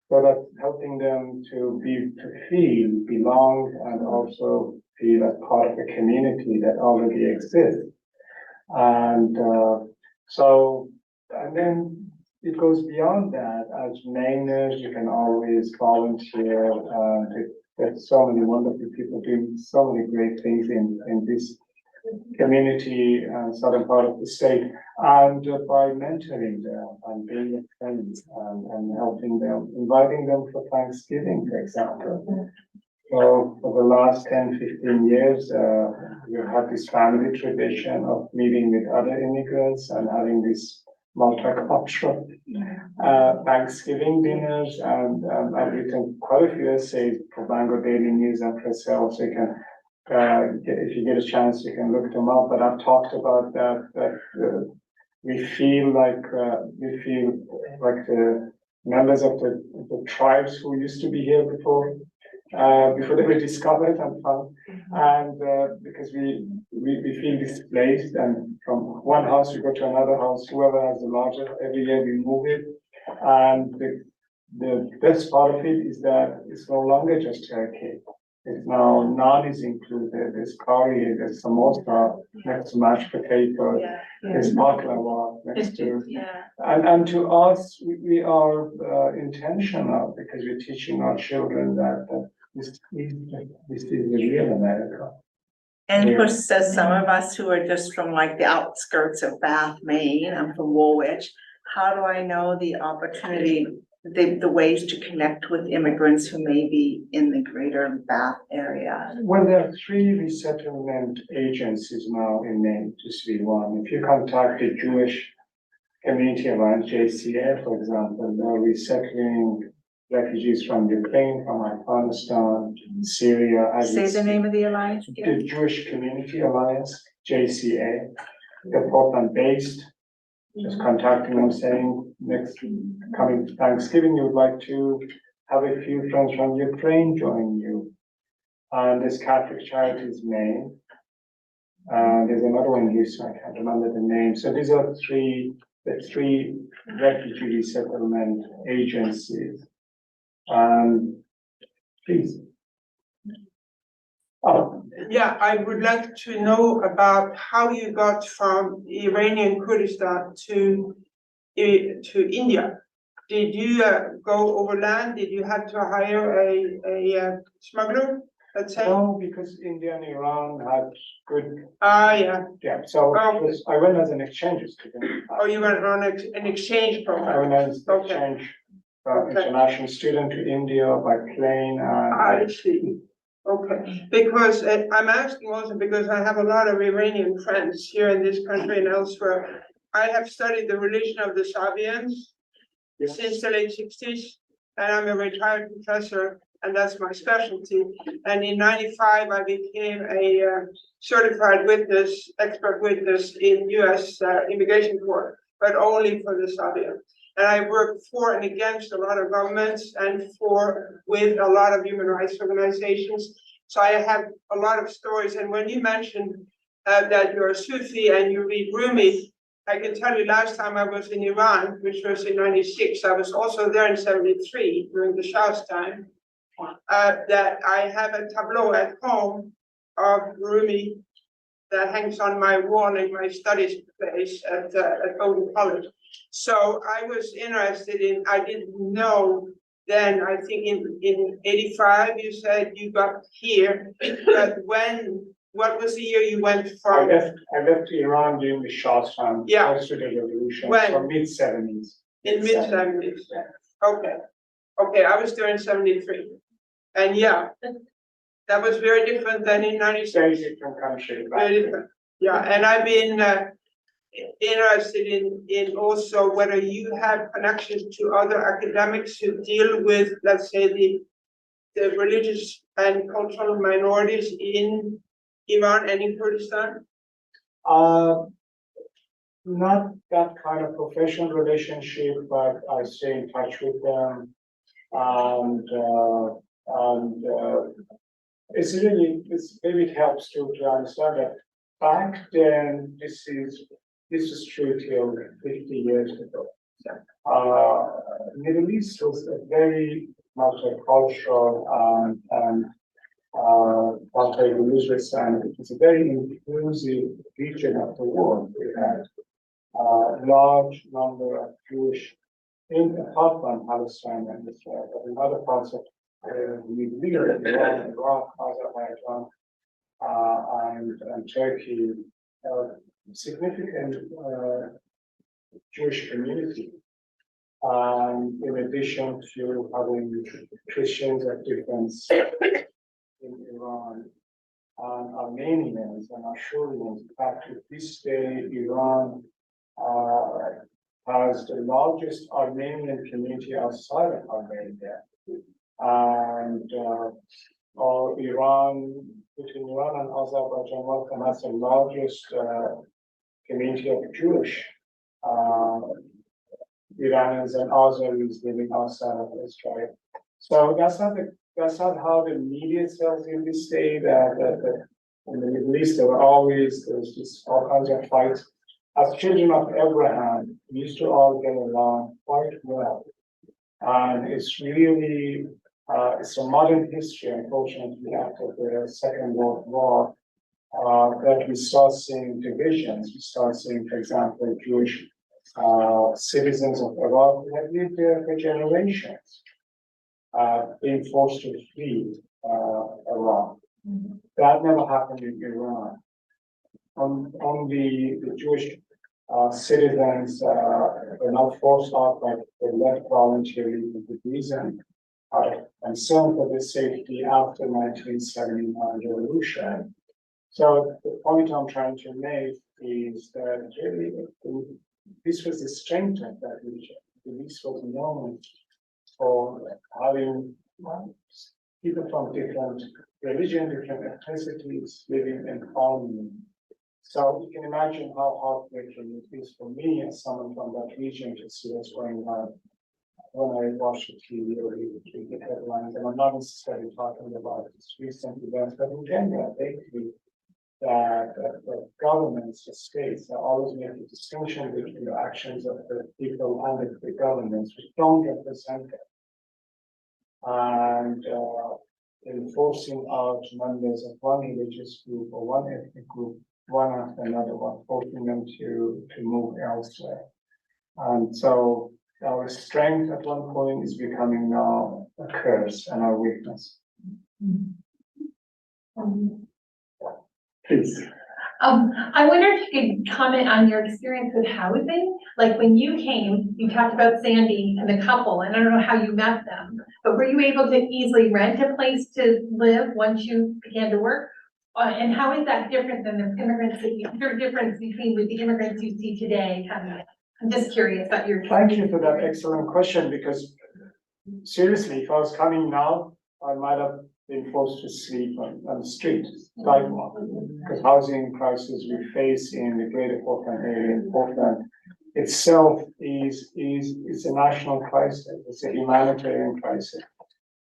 so that helping them to feel belong and also feel as part of a community that already exists. And and then it goes beyond that. As Mainers, you can always volunteer. There's so many wonderful people doing so many great things in this community and southern part of the state. And by mentoring them and being a friend and helping them, inviting them for Thanksgiving, for example. So for the last 10, 15 years, we've had this family tradition of meeting with other immigrants and having this multicultural Thanksgiving dinners, and I've written quite a few essays for Bangor Daily News and Press Hill, so you can, if you get a chance, you can look them up. But I've talked about that we feel like the members of the tribes who used to be here before they were discovered and found. And because we feel displaced, and from one house we go to another house, whoever has the largest, every year we move it. And the best part of it is that it's no longer just Turkey. It's now naan is included, there's curry, there's samosa next to mashed potato, there's baklava next to. And to us, we are intentional because we're teaching our children that this is the real America. And for some of us who are just from like the outskirts of Bath, Maine, I'm from Woolwich, how do I know the opportunity, the ways to connect with immigrants who may be in the greater Bath area? Well, there are 3 resettlement agencies now in Maine, just to be one. If you contact the Jewish Community Alliance, JCA, for example, they're resettling refugees from Ukraine, from Afghanistan, Syria. Say the name of the alliance again. The Jewish Community Alliance, JCA. They're Portland based. Just contacting them saying next coming Thanksgiving, you would like to have a few friends from Ukraine join you. And this Catholic Charities Maine. There's another one here, so I can't remember the name. So these are the three refugee resettlement agencies. Please. Oh, Yeah, I would like to know about how you got from Iranian Kurdistan to India. Did you go overland? Did you have to hire a smuggler, let's say? no, because India and Iran had good, Yeah. so Oh. I went as an exchange student. Oh, you went on an exchange I program? went as Okay. exchange Okay. international student to India by plane I see. Okay, because I'm asking also because I have a lot of Iranian friends here in this country and elsewhere. I have studied the religion of the Sabians Yes. since the late 60s, and I'm a retired professor, and that's my specialty. And in '95, I became a certified witness, expert witness in U.S. Immigration court, but only for the Sabians. And I work for and against a lot of governments and with a lot of human rights organizations. So I have a lot of stories. And when you mentioned that you're a Sufi and you read Rumi, I can tell you last time I was in Iran, which was in '96, I was also there in '73 during the Shah's time, that I have a tableau at home of Rumi that hangs on my wall in my studies place at Bowdoin College. So I was interested in, I didn't know then, I think in '85, you said you got here, but what was the year you went from? I left Iran during the Shah's time, Yeah. close to the revolution, When? so mid-70s. In mid-70s, okay. Okay, I was there in '73, and yeah, that was very different than in '96. Very different country. Very different, yeah, and I've been interested in also whether you have connections to other academics who deal with, let's say, the religious and cultural minorities in Iran and in Kurdistan. Not that kind of professional relationship, but I stay in touch with them. And maybe it helps to understand that back then, this is true till 50 years ago. Middle East was a very multicultural and multi-religious, and it was a very inclusive region of the world. We had a large number of Jewish, apart from Palestine and Israel, but in other parts of the Middle East, Iran, Iraq, Azerbaijan, and Turkey, significant Jewish community. In addition to having Christians of different sects in Iran, Armenians and Ashurians. In fact, to this day, Iran has the largest Armenian community outside of Armenia. And between Iran and Azerbaijan, has the largest community of Jewish Iranians and Azeris living outside of Israel. So that's not how the media tells in this state, that in the Middle East there's just all kinds of fights. As children of Abraham, we used to all get along quite well. And it's really, it's a modern history, unfortunately, after the Second World War, that we start seeing divisions. We start seeing, for example, Jewish citizens of Iraq who have lived there for generations, being forced to flee Iraq. That never happened in Iran. On the Jewish citizens were not forced out, but they left voluntarily for good reason, and some for their safety after 1979 revolution. So the point I'm trying to make is that really this was the strength of that region. This was known for having people from different religions, different ethnicities living in harmony. So you can imagine how heartbreaking it is for me as someone from that region to see what's going on when I watch the TV or read the headlines. And I'm not necessarily talking about this recent events, but in general, lately, that governments, the states, are always making a distinction between the actions of the people and the governments, which don't represent them. And enforcing out members of one religious group or one ethnic group, one after another one, forcing them to move elsewhere. And so our strength at one point is becoming now a curse and our weakness. Please. I wonder if you could comment on your experience with housing. Like when you came, you talked about Sandy and the couple, and I don't know how you met them, but were you able to easily rent a place to live once you began to work? And how is that different than the immigrants that is there a difference between with the immigrants you see today? I'm just curious about your. Thank you for that excellent question, because seriously, if I was coming now, I might have been forced to sleep on the street, sidewalk, because housing crisis we face in the greater Portland area in Portland itself is a national crisis. It's a humanitarian crisis.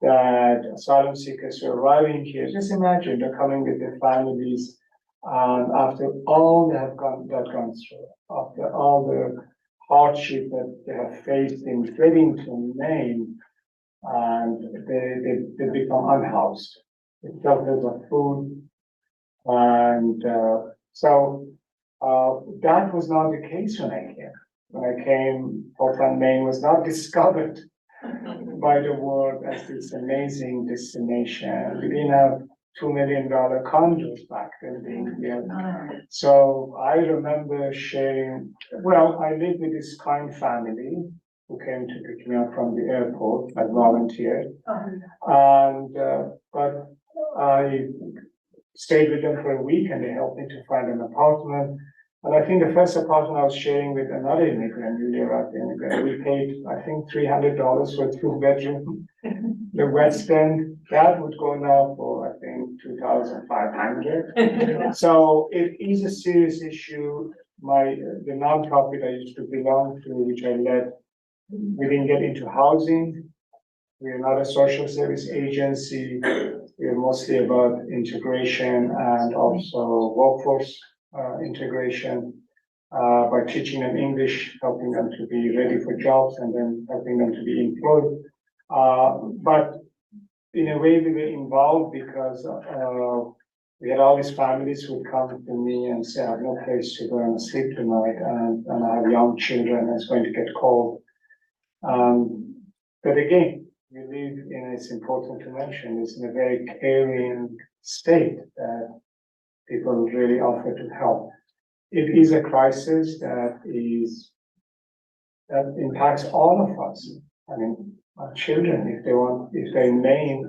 That asylum seekers who are arriving here, just imagine they're coming with their families, and after all they have gone through, after all the hardship that they have faced in getting to Maine, and they become unhoused. They shortage of food, and so that was not the case when I came. When I came, Portland, Maine was not discovered by the world as this amazing destination. We didn't have $2 million condos back then being here. So I remember sharing, well, I lived with this kind family who came to pick me up from the airport. I volunteered. And, but I stayed with them for a week and they helped me to find an apartment. And I think the first apartment I was sharing with another immigrant, newly arrived immigrant, we paid, I think, $300 for a 2-bedroom. The West End, that would go now for, I think, $2,500. So it is a serious issue. The nonprofit I used to belong to, which I led, we didn't get into housing. We're not a social service agency. We're mostly about integration and also workforce integration by teaching them English, helping them to be ready for jobs, and then helping them to be employed. But in a way, we were involved because we had all these families who would come to me and say, I have no place to go and sleep tonight, and I have young children, and it's going to get cold. But again, we live in, it's important to mention, it's in a very caring state that people really offer to help. It is a crisis that impacts all of us. I mean, our children, if they're in Maine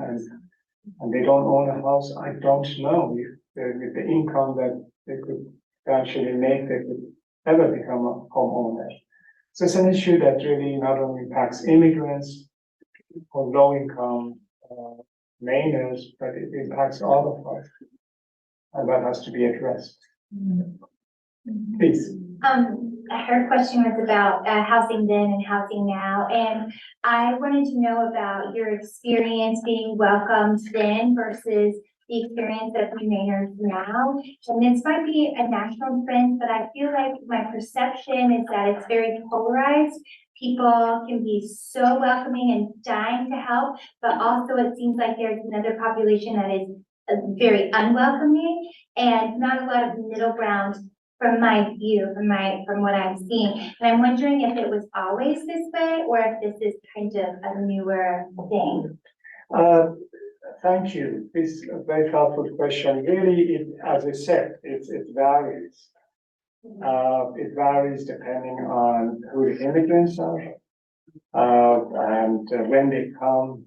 and they don't own a house, I don't know if with the income that they could actually make, they could ever become a homeowner. So it's an issue that really not only impacts immigrants or low income Mainers, but it impacts all of us. And that has to be addressed. Please. Her question was about housing then and housing now, and I wanted to know about your experience being welcomed then versus the experience of Mainers now. And this might be a national trend, but I feel like my perception is that it's very polarized. People can be so welcoming and dying to help, but also it seems like there's another population that is very unwelcoming and not a lot of middle ground from my view, from what I'm seeing. And I'm wondering if it was always this way or if this is kind of a newer thing. Thank you. This is a very thoughtful question. Really, as I said, it varies. It varies depending on who the immigrants are, and when they come.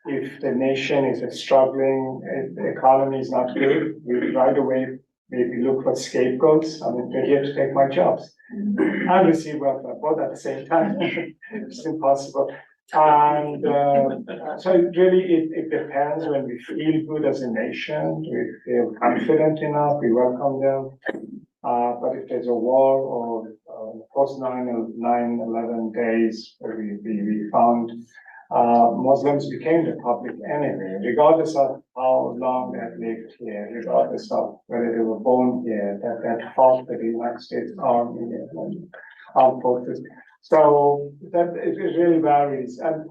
If the nation is struggling, if the economy is not good, we right away maybe look for scapegoats. I mean, they're here to take my jobs and receive welfare both at the same time. It's impossible. And so it depends. When we feel good as a nation, we feel confident enough, we welcome them. But if there's a war or post 9/11 days where we found Muslims became the public enemy, regardless of how long they had lived here, regardless of whether they were born here, that fought for the United States Army and armed forces. So that it really varies. And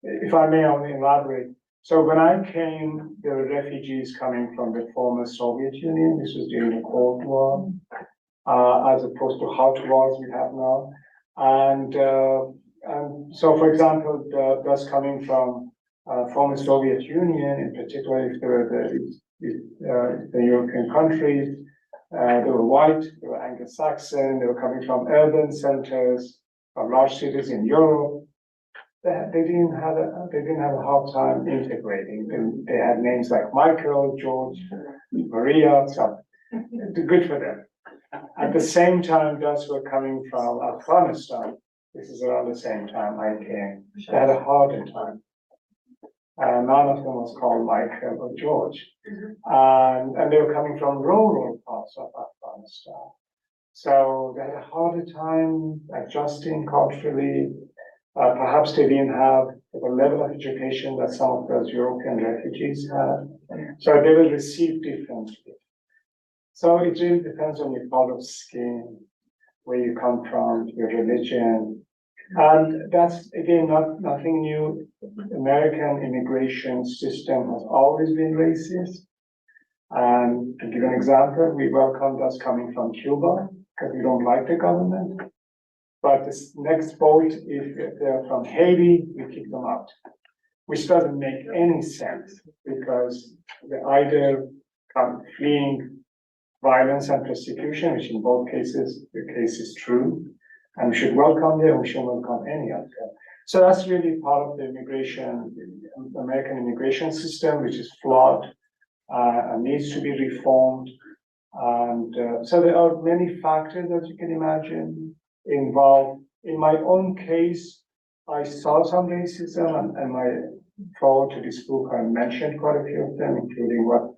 if I may only elaborate, so when I came, there were refugees coming from the former Soviet Union. This was during the Cold War, as opposed to hot wars we have now. And so, for example, those coming from former Soviet Union, in particular, if they were the European countries, they were white, they were Anglo-Saxon, they were coming from urban centers, from large cities in Europe. They didn't have a hard time integrating. They had names like Michael, George, Maria, so good for them. At the same time, those were coming from Afghanistan. This is around the same time I came. They had a harder time. None of them was called Michael or George. And they were coming from rural parts of Afghanistan. So they had a harder time adjusting culturally. Perhaps they didn't have the level of education that some of those European refugees had. So they will receive differently. So it really depends on your color of skin, where you come from, your religion. And that's, again, nothing new. American immigration system has always been racist. And to give an example, we welcomed us coming from Cuba because we don't like the government. But this next boat, if they're from Haiti, we kick them out, which doesn't make any sense because they're either fleeing violence and persecution, which in both cases, the case is true, and we should welcome them, we should welcome any of them. So that's really part of the American immigration system, which is flawed and needs to be reformed. And so there are many factors that you can imagine involved. In my own case, I saw some racism, and my forward to this book, I mentioned quite a few of them, including what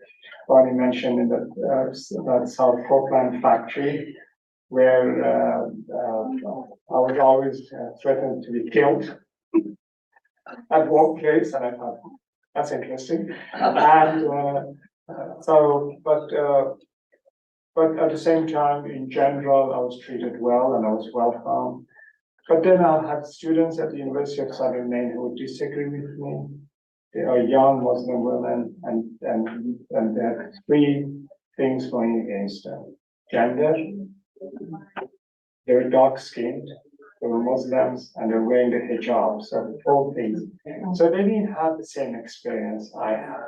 Bonnie mentioned in that South Portland factory, where I was always threatened to be killed at workplace, and I thought that's interesting. And but at the same time, in general, I was treated well and I was welcome. But then I had students at the University of Southern Maine who would disagree with me. They are young Muslim women, and they had three things going against them: gender, they were dark-skinned, they were Muslims, and they're wearing the hijab. So 4 things. So they didn't have the same experience I had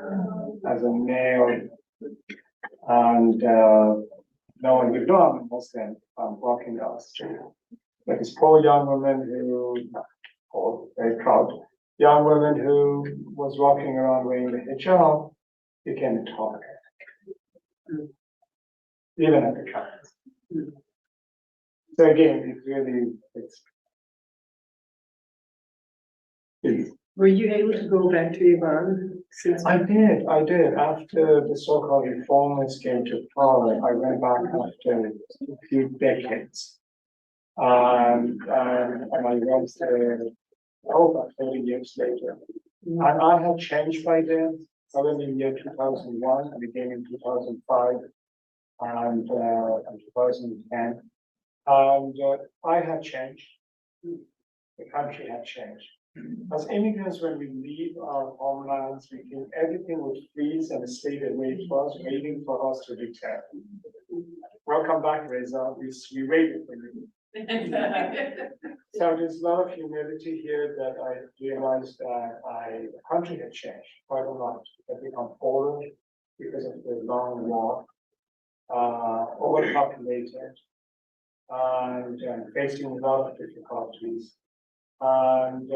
as a male. And no one would know I'm a Muslim. I'm walking down the street. But this poor young woman very proud young woman who was walking around wearing the hijab became a target, even at the campus. So again, it's Were you able to go back to Iran since? I did. After the so-called reformers came to power, I went back after a few decades. And I went there over 30 years later. And I had changed by then. I went in year 2001, I became in 2005 and 2010. And I had changed. The country had changed. As immigrants, when we leave our homelands, we think everything would freeze and stay the way it was, waiting for us to return. Welcome back, Reza. We waited for you. So there's a lot of humility here that I realized that the country had changed quite a lot. It had become poorer because of the long war, overpopulated, and facing a lot of difficulties. And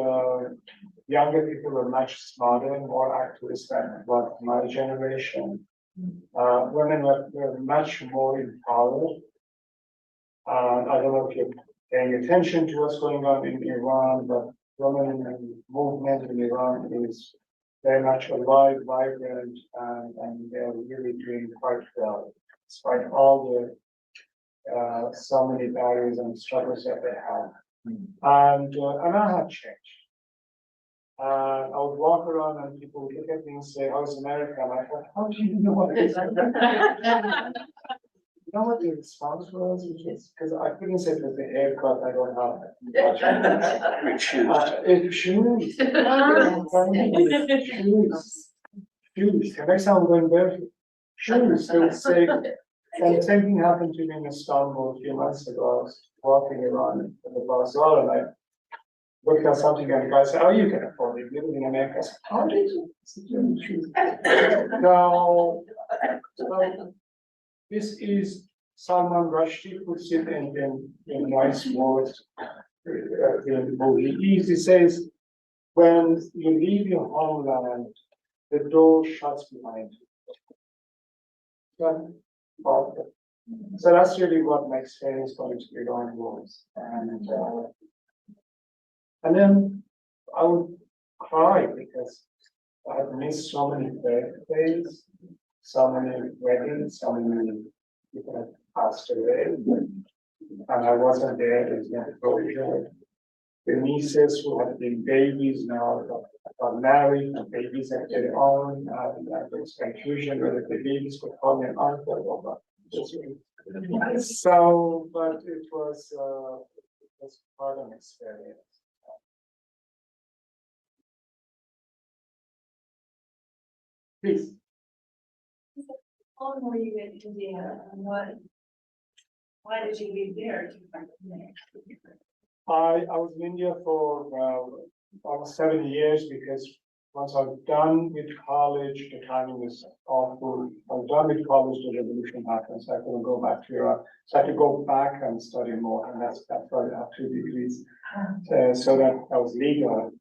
younger people were much smarter and more activist than what my generation. Women were much more empowered. I don't know if you're paying attention to what's going on in Iran, but women movement in Iran is very much alive, vibrant, and they're really doing quite well, despite all the so many barriers and struggles that they have. And I have changed. I would walk around and people would look at me and say, "How's America?" And I thought, "How do you know what it is?" You know what the response was? Because I couldn't say it was the haircut, I don't have it. Shoes. Shoes. Shoes. The next time I'm going barefoot. Shoes. They would say, and the same thing happened to me in Istanbul a few months ago. I was walking around in the bazaar and I looked at something and the guy said, "Oh, you can afford it. Living in America." I said, "How did you?" So this is Salman Rushdie puts it in nice words. He says, when you leave your homeland, the door shuts behind you. So that's really what my experience going to Iran was. And then I would cry because I had missed so many birthdays, so many weddings, so many people had passed away, and I wasn't there. There's no closure. The nieces who had been babies now got married, and babies have their own, and there was confusion whether the babies could call me an uncle or not. So, but it was quite an experience. Please. How long were you in India and why did you leave there to come here? I was in India for almost 7 years because once I'm done with college, the timing is awful. I'm done with college, the revolution happened, so I couldn't go back to Iraq. So I had to go back and study more, and that's why I have 2 degrees. So that I was legal.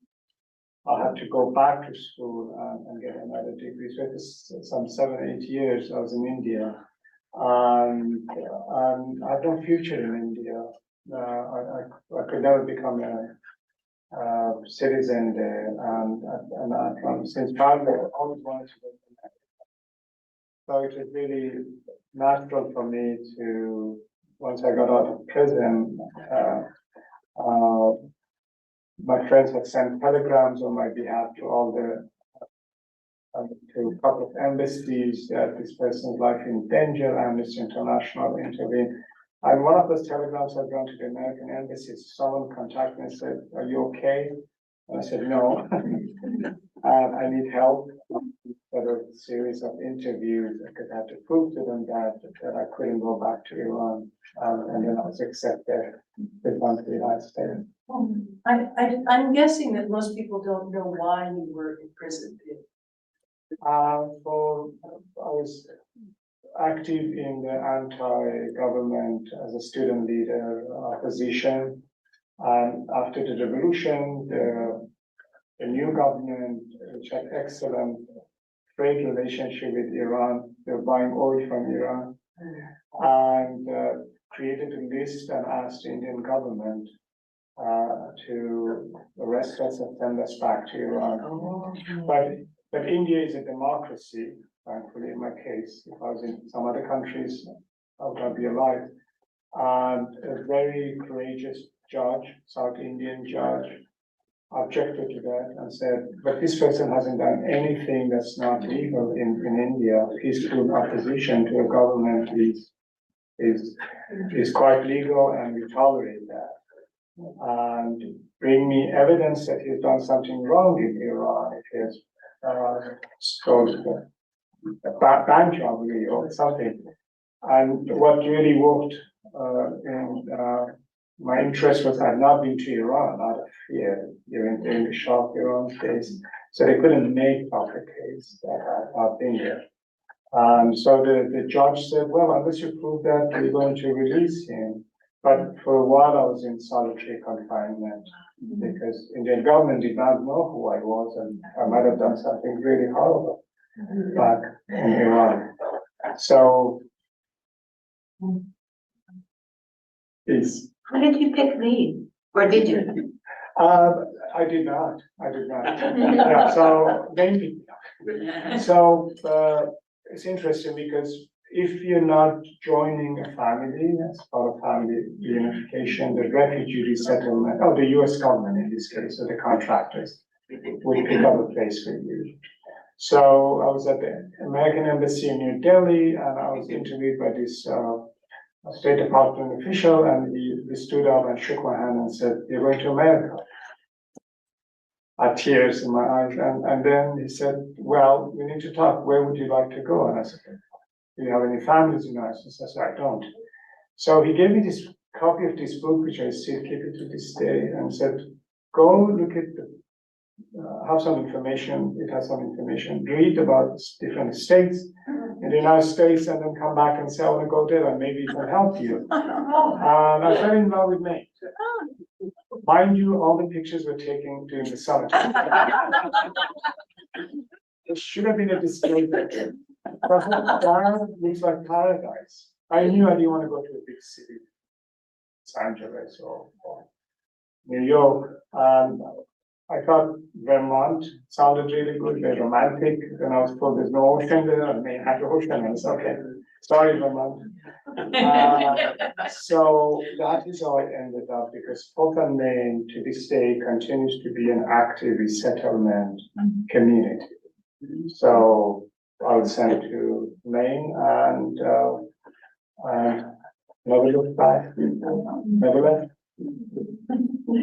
I had to go back to school and get another degree. So it was some 7, 8 years I was in India. And I had no future in India. I could never become a citizen there. And since childhood, I always wanted to go to America. So it was really natural for me to, once I got out of prison, my friends had sent telegrams on my behalf to all the to a couple of embassies that this person's life in danger. Amnesty International intervened. And one of those telegrams had gone to the American embassy. Someone contacted me and said, "Are you okay?" And I said, "No, I need help." There were a series of interviews because I had to prove to them that I couldn't go back to Iran. And then I was accepted to come to the United States. I'm guessing that most people don't know why you were imprisoned. I was active in the anti-government as a student leader opposition. And after the revolution, the new government, which had excellent trade relationship with Iran, they're buying oil from Iran, and created a list and asked the Indian government to arrest us and send us back to Iran. Oh. But India is a democracy, thankfully in my case. If I was in some other countries, I would not be alive. And a very courageous judge, South Indian judge, objected to that and said, but this person hasn't done anything that's not legal in India. Peaceful opposition to a government is quite legal and we tolerate that. And bring me evidence that he's done something wrong in Iran, if he has stolen a bank robbery or something. And what really worked in my interest was I'd not been to Iran out of fear during the Shah of Iran case, so they couldn't make up a case that I've been there. So the judge said, well, unless you prove that, we're going to release him. But for a while, I was in solitary confinement because Indian government did not know who I was, and I might have done something really horrible back in Iran. So, it's. How did you pick me? Or did you? I did not. Yeah, so maybe. So it's interesting because if you're not joining a family as part of family reunification, the refugee resettlement, or the US government in this case, or the contractors, will pick up a place for you. So I was at the American Embassy in New Delhi, and I was interviewed by this State Department official, and he stood up and shook my hand and said, "You're going to America." I had tears in my eyes, and then he said, "Well, we need to talk. Where would you like to go?" And I said, "Do you have any families in the United States?" I said, "I don't." So he gave me this copy of this book, which I still keep it to this day, and said, "Go look at have some information. It has some information. Read about different states in the United States, and then come back and say, I want to go there, and maybe it can help you." And I fell in love with Maine. Mind you, all the pictures were taken during the summer. There should have been a disclaimer. That looks like paradise. I knew I didn't want to go to a big city, Los Angeles or New York. I thought Vermont sounded really good, very romantic. Then I was told there's no ocean there, and Maine had the ocean, and it's okay. Sorry, Vermont. So that is how it ended up, because Portland, Maine, to this day, continues to be an active resettlement community. So I was sent to Maine and never looked back, never left.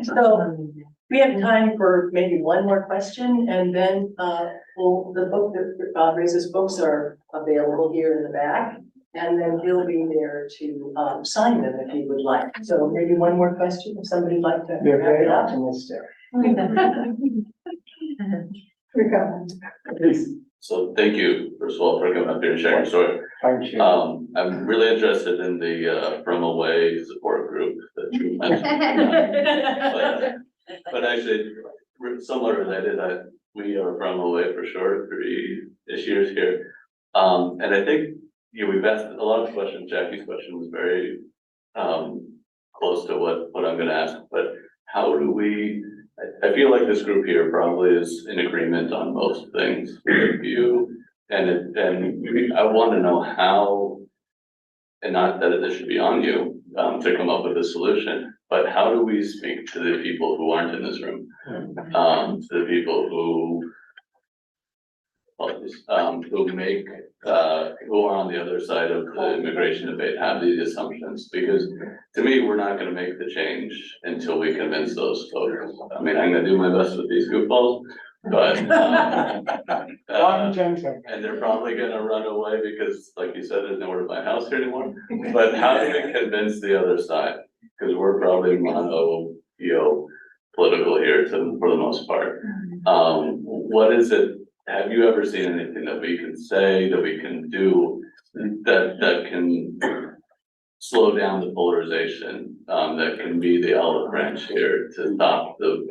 So we have time for maybe one more question, and then the book that Reza's books are available here in the back, and then he'll be there to sign them if he would like. So maybe one more question, if somebody'd like to You're wrap very it up. optimistic. Here we go. Please, So thank you, first of all, for coming up here and sharing your story. thank you. I'm really interested in the From Away support group that you mentioned. But actually, somewhat related, we are from Away for sure, 3-ish years here. And I think, we've asked a lot of questions. Jackie's question was very close to what I'm gonna ask, but how do we, I feel like this group here probably is in agreement on most things with you, and I want to know how, and not that this should be on you to come up with a solution, but how do we speak to the people who aren't in this room, to the people who make who are on the other side of the immigration debate have these assumptions, because to me, we're not going to make the change until we convince those folks. I mean, I'm going to do my best with these goofballs, but and they're probably going to run away because, like you said, there's nowhere to buy a house here anymore. But how do we convince the other side? Because we're probably political here for the most part. What is it? Have you ever seen anything that we can say, that we can do, that can slow down the polarization, that can be the olive branch here to stop the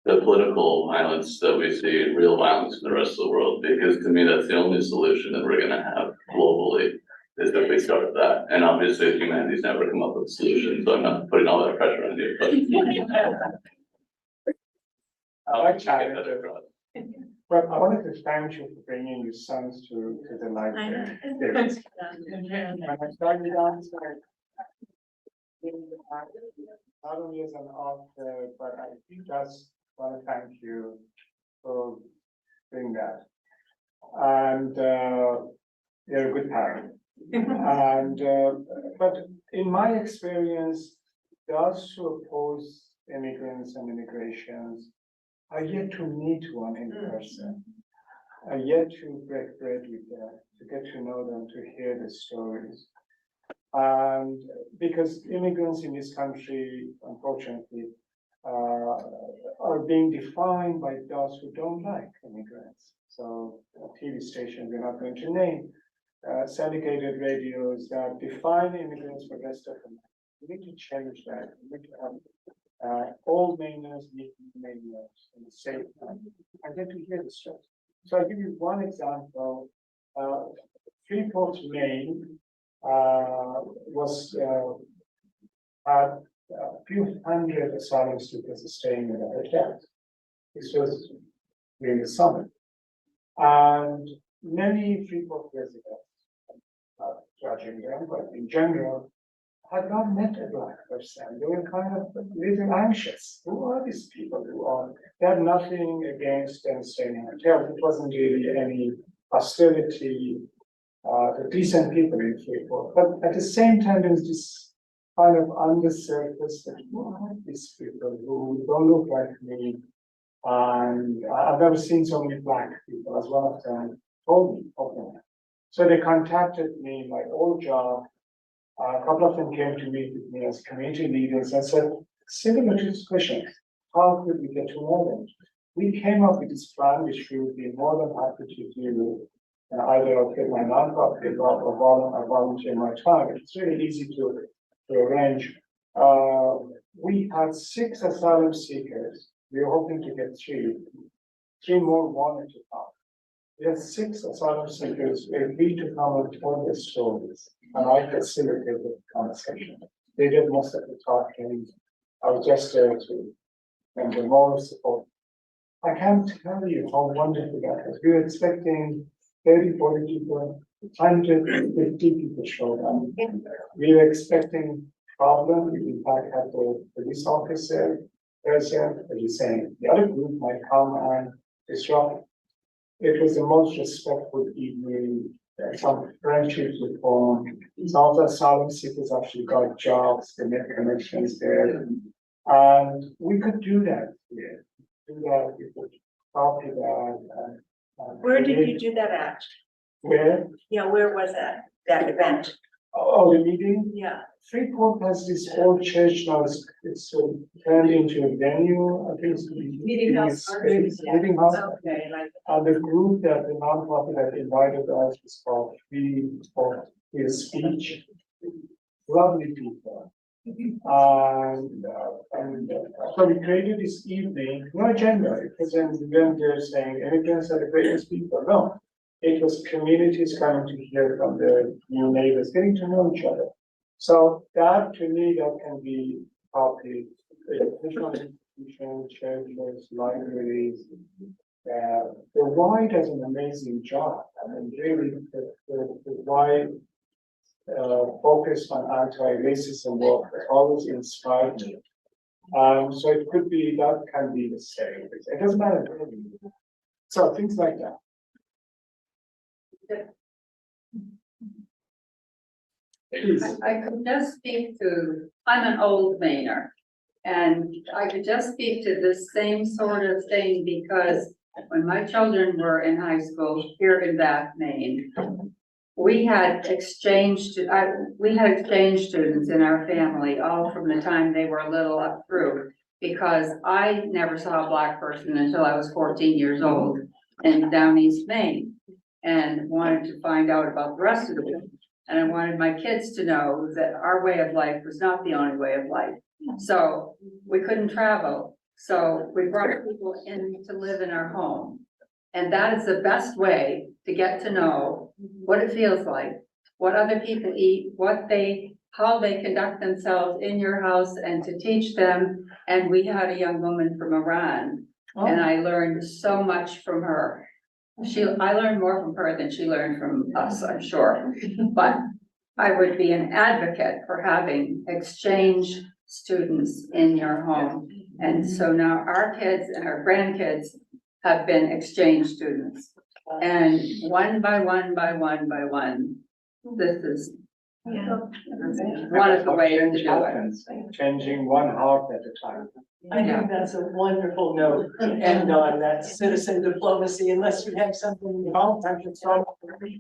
political violence that we see, real violence in the rest of the world? Because to me, that's the only solution that we're gonna have globally is that we start that, and obviously humanity's never come up with a solution, so I'm not putting all that pressure on you, but. I like Get that challenges. across. But I wanted to thank you for bringing your sons to the library. When I started downstairs, not only as an author, but I just want to thank you for doing that. And you're a good parent. And but in my experience, those who oppose immigrants and immigrations are yet to meet one in person, are yet to break bread with them, to get to know them, to hear the stories. And because immigrants in this country, unfortunately, are being defined by those who don't like immigrants. So TV stations we're not going to name, syndicated radios that define immigrants for the rest of them. We need to change that. We need to have all Mainers need Mainers in the same time. I get to hear the story. So I'll give you one example. Freeport, Maine, had a few hundred asylum seekers staying in the hotel. This was during the summer. And many Freeport residents, not judging them, but in general, had not met a Black person. They were kind of a little anxious. Who are these people who are? They had nothing against them staying in hotels. It wasn't really any hostility. The decent people in Freeport. But at the same time, there's this kind of undersurface that these people who don't look like me. And I've never seen so many Black people, as one of them told me openly. So they contacted me in my old job. A couple of them came to meet with me as community leaders and said, similar to this question, how could we get to know them? We came up with this plan, which we would be more than happy to do, either with my nonprofit or volunteer my time. It's really easy to arrange. We had 6 asylum seekers. We were hoping to get 3. 3 more wanted to come. We had 6 asylum seekers who agreed to come and tell their stories, and I facilitated the conversation. They did most of the talking. I was just there to and the moral support. I can't tell you how wonderful that was. We were expecting 30, 40 people, 150 people showed up. We were expecting problems. We in fact had the police officer present, as you're saying, the other group might come and disrupt. It was the most respectful evening. Some friendships were formed. Some of the asylum seekers actually got jobs, they made connections there. And we could do that here. Do that, we could copy that. Where did you do that at? Where? Yeah, where was that event? Oh, the meeting? Yeah. Freeport has this old church now, it's turned into a venue, I think it's. Meeting house. Meeting house. Okay, like. The group that the nonprofit that invited us is called Free for Free Speech. Lovely people. So we created this evening, no agenda, it wasn't even there saying immigrants are the greatest people, no. It was communities coming to hear from their new neighbors, getting to know each other. So that, to me, that can be copied. Educational institutions, churches, libraries. The Y does an amazing job. I mean, really, the Y focus on anti-racism work has always inspired me. So it could be, that can be the same. It doesn't matter. So things like that. Please. I could just speak to, I'm an old Mainer, and I could just speak to this same sort of thing because when my children were in high school here in Bath, Maine, we had exchange students in our family, all from the time they were little up through, because I never saw a Black person until I was 14 years old in down East Maine, and wanted to find out about the rest of the world. And I wanted my kids to know that our way of life was not the only way of life. So we couldn't travel. So we brought people in to live in our home. And that is the best way to get to know what it feels like what other people eat, how they conduct themselves in your house and to teach them. And we had a young woman from Iran and I learned so much from her. I learned more from her than she learned from us, I'm sure. But I would be an advocate for having exchange students in your home. And so now our kids and our grandkids have been exchange students. And one by one by one by one, this is one of the ways to do it. Changing one heart at a time. I think that's a wonderful note to end on, that citizen diplomacy, unless you have something. No, thank you so much.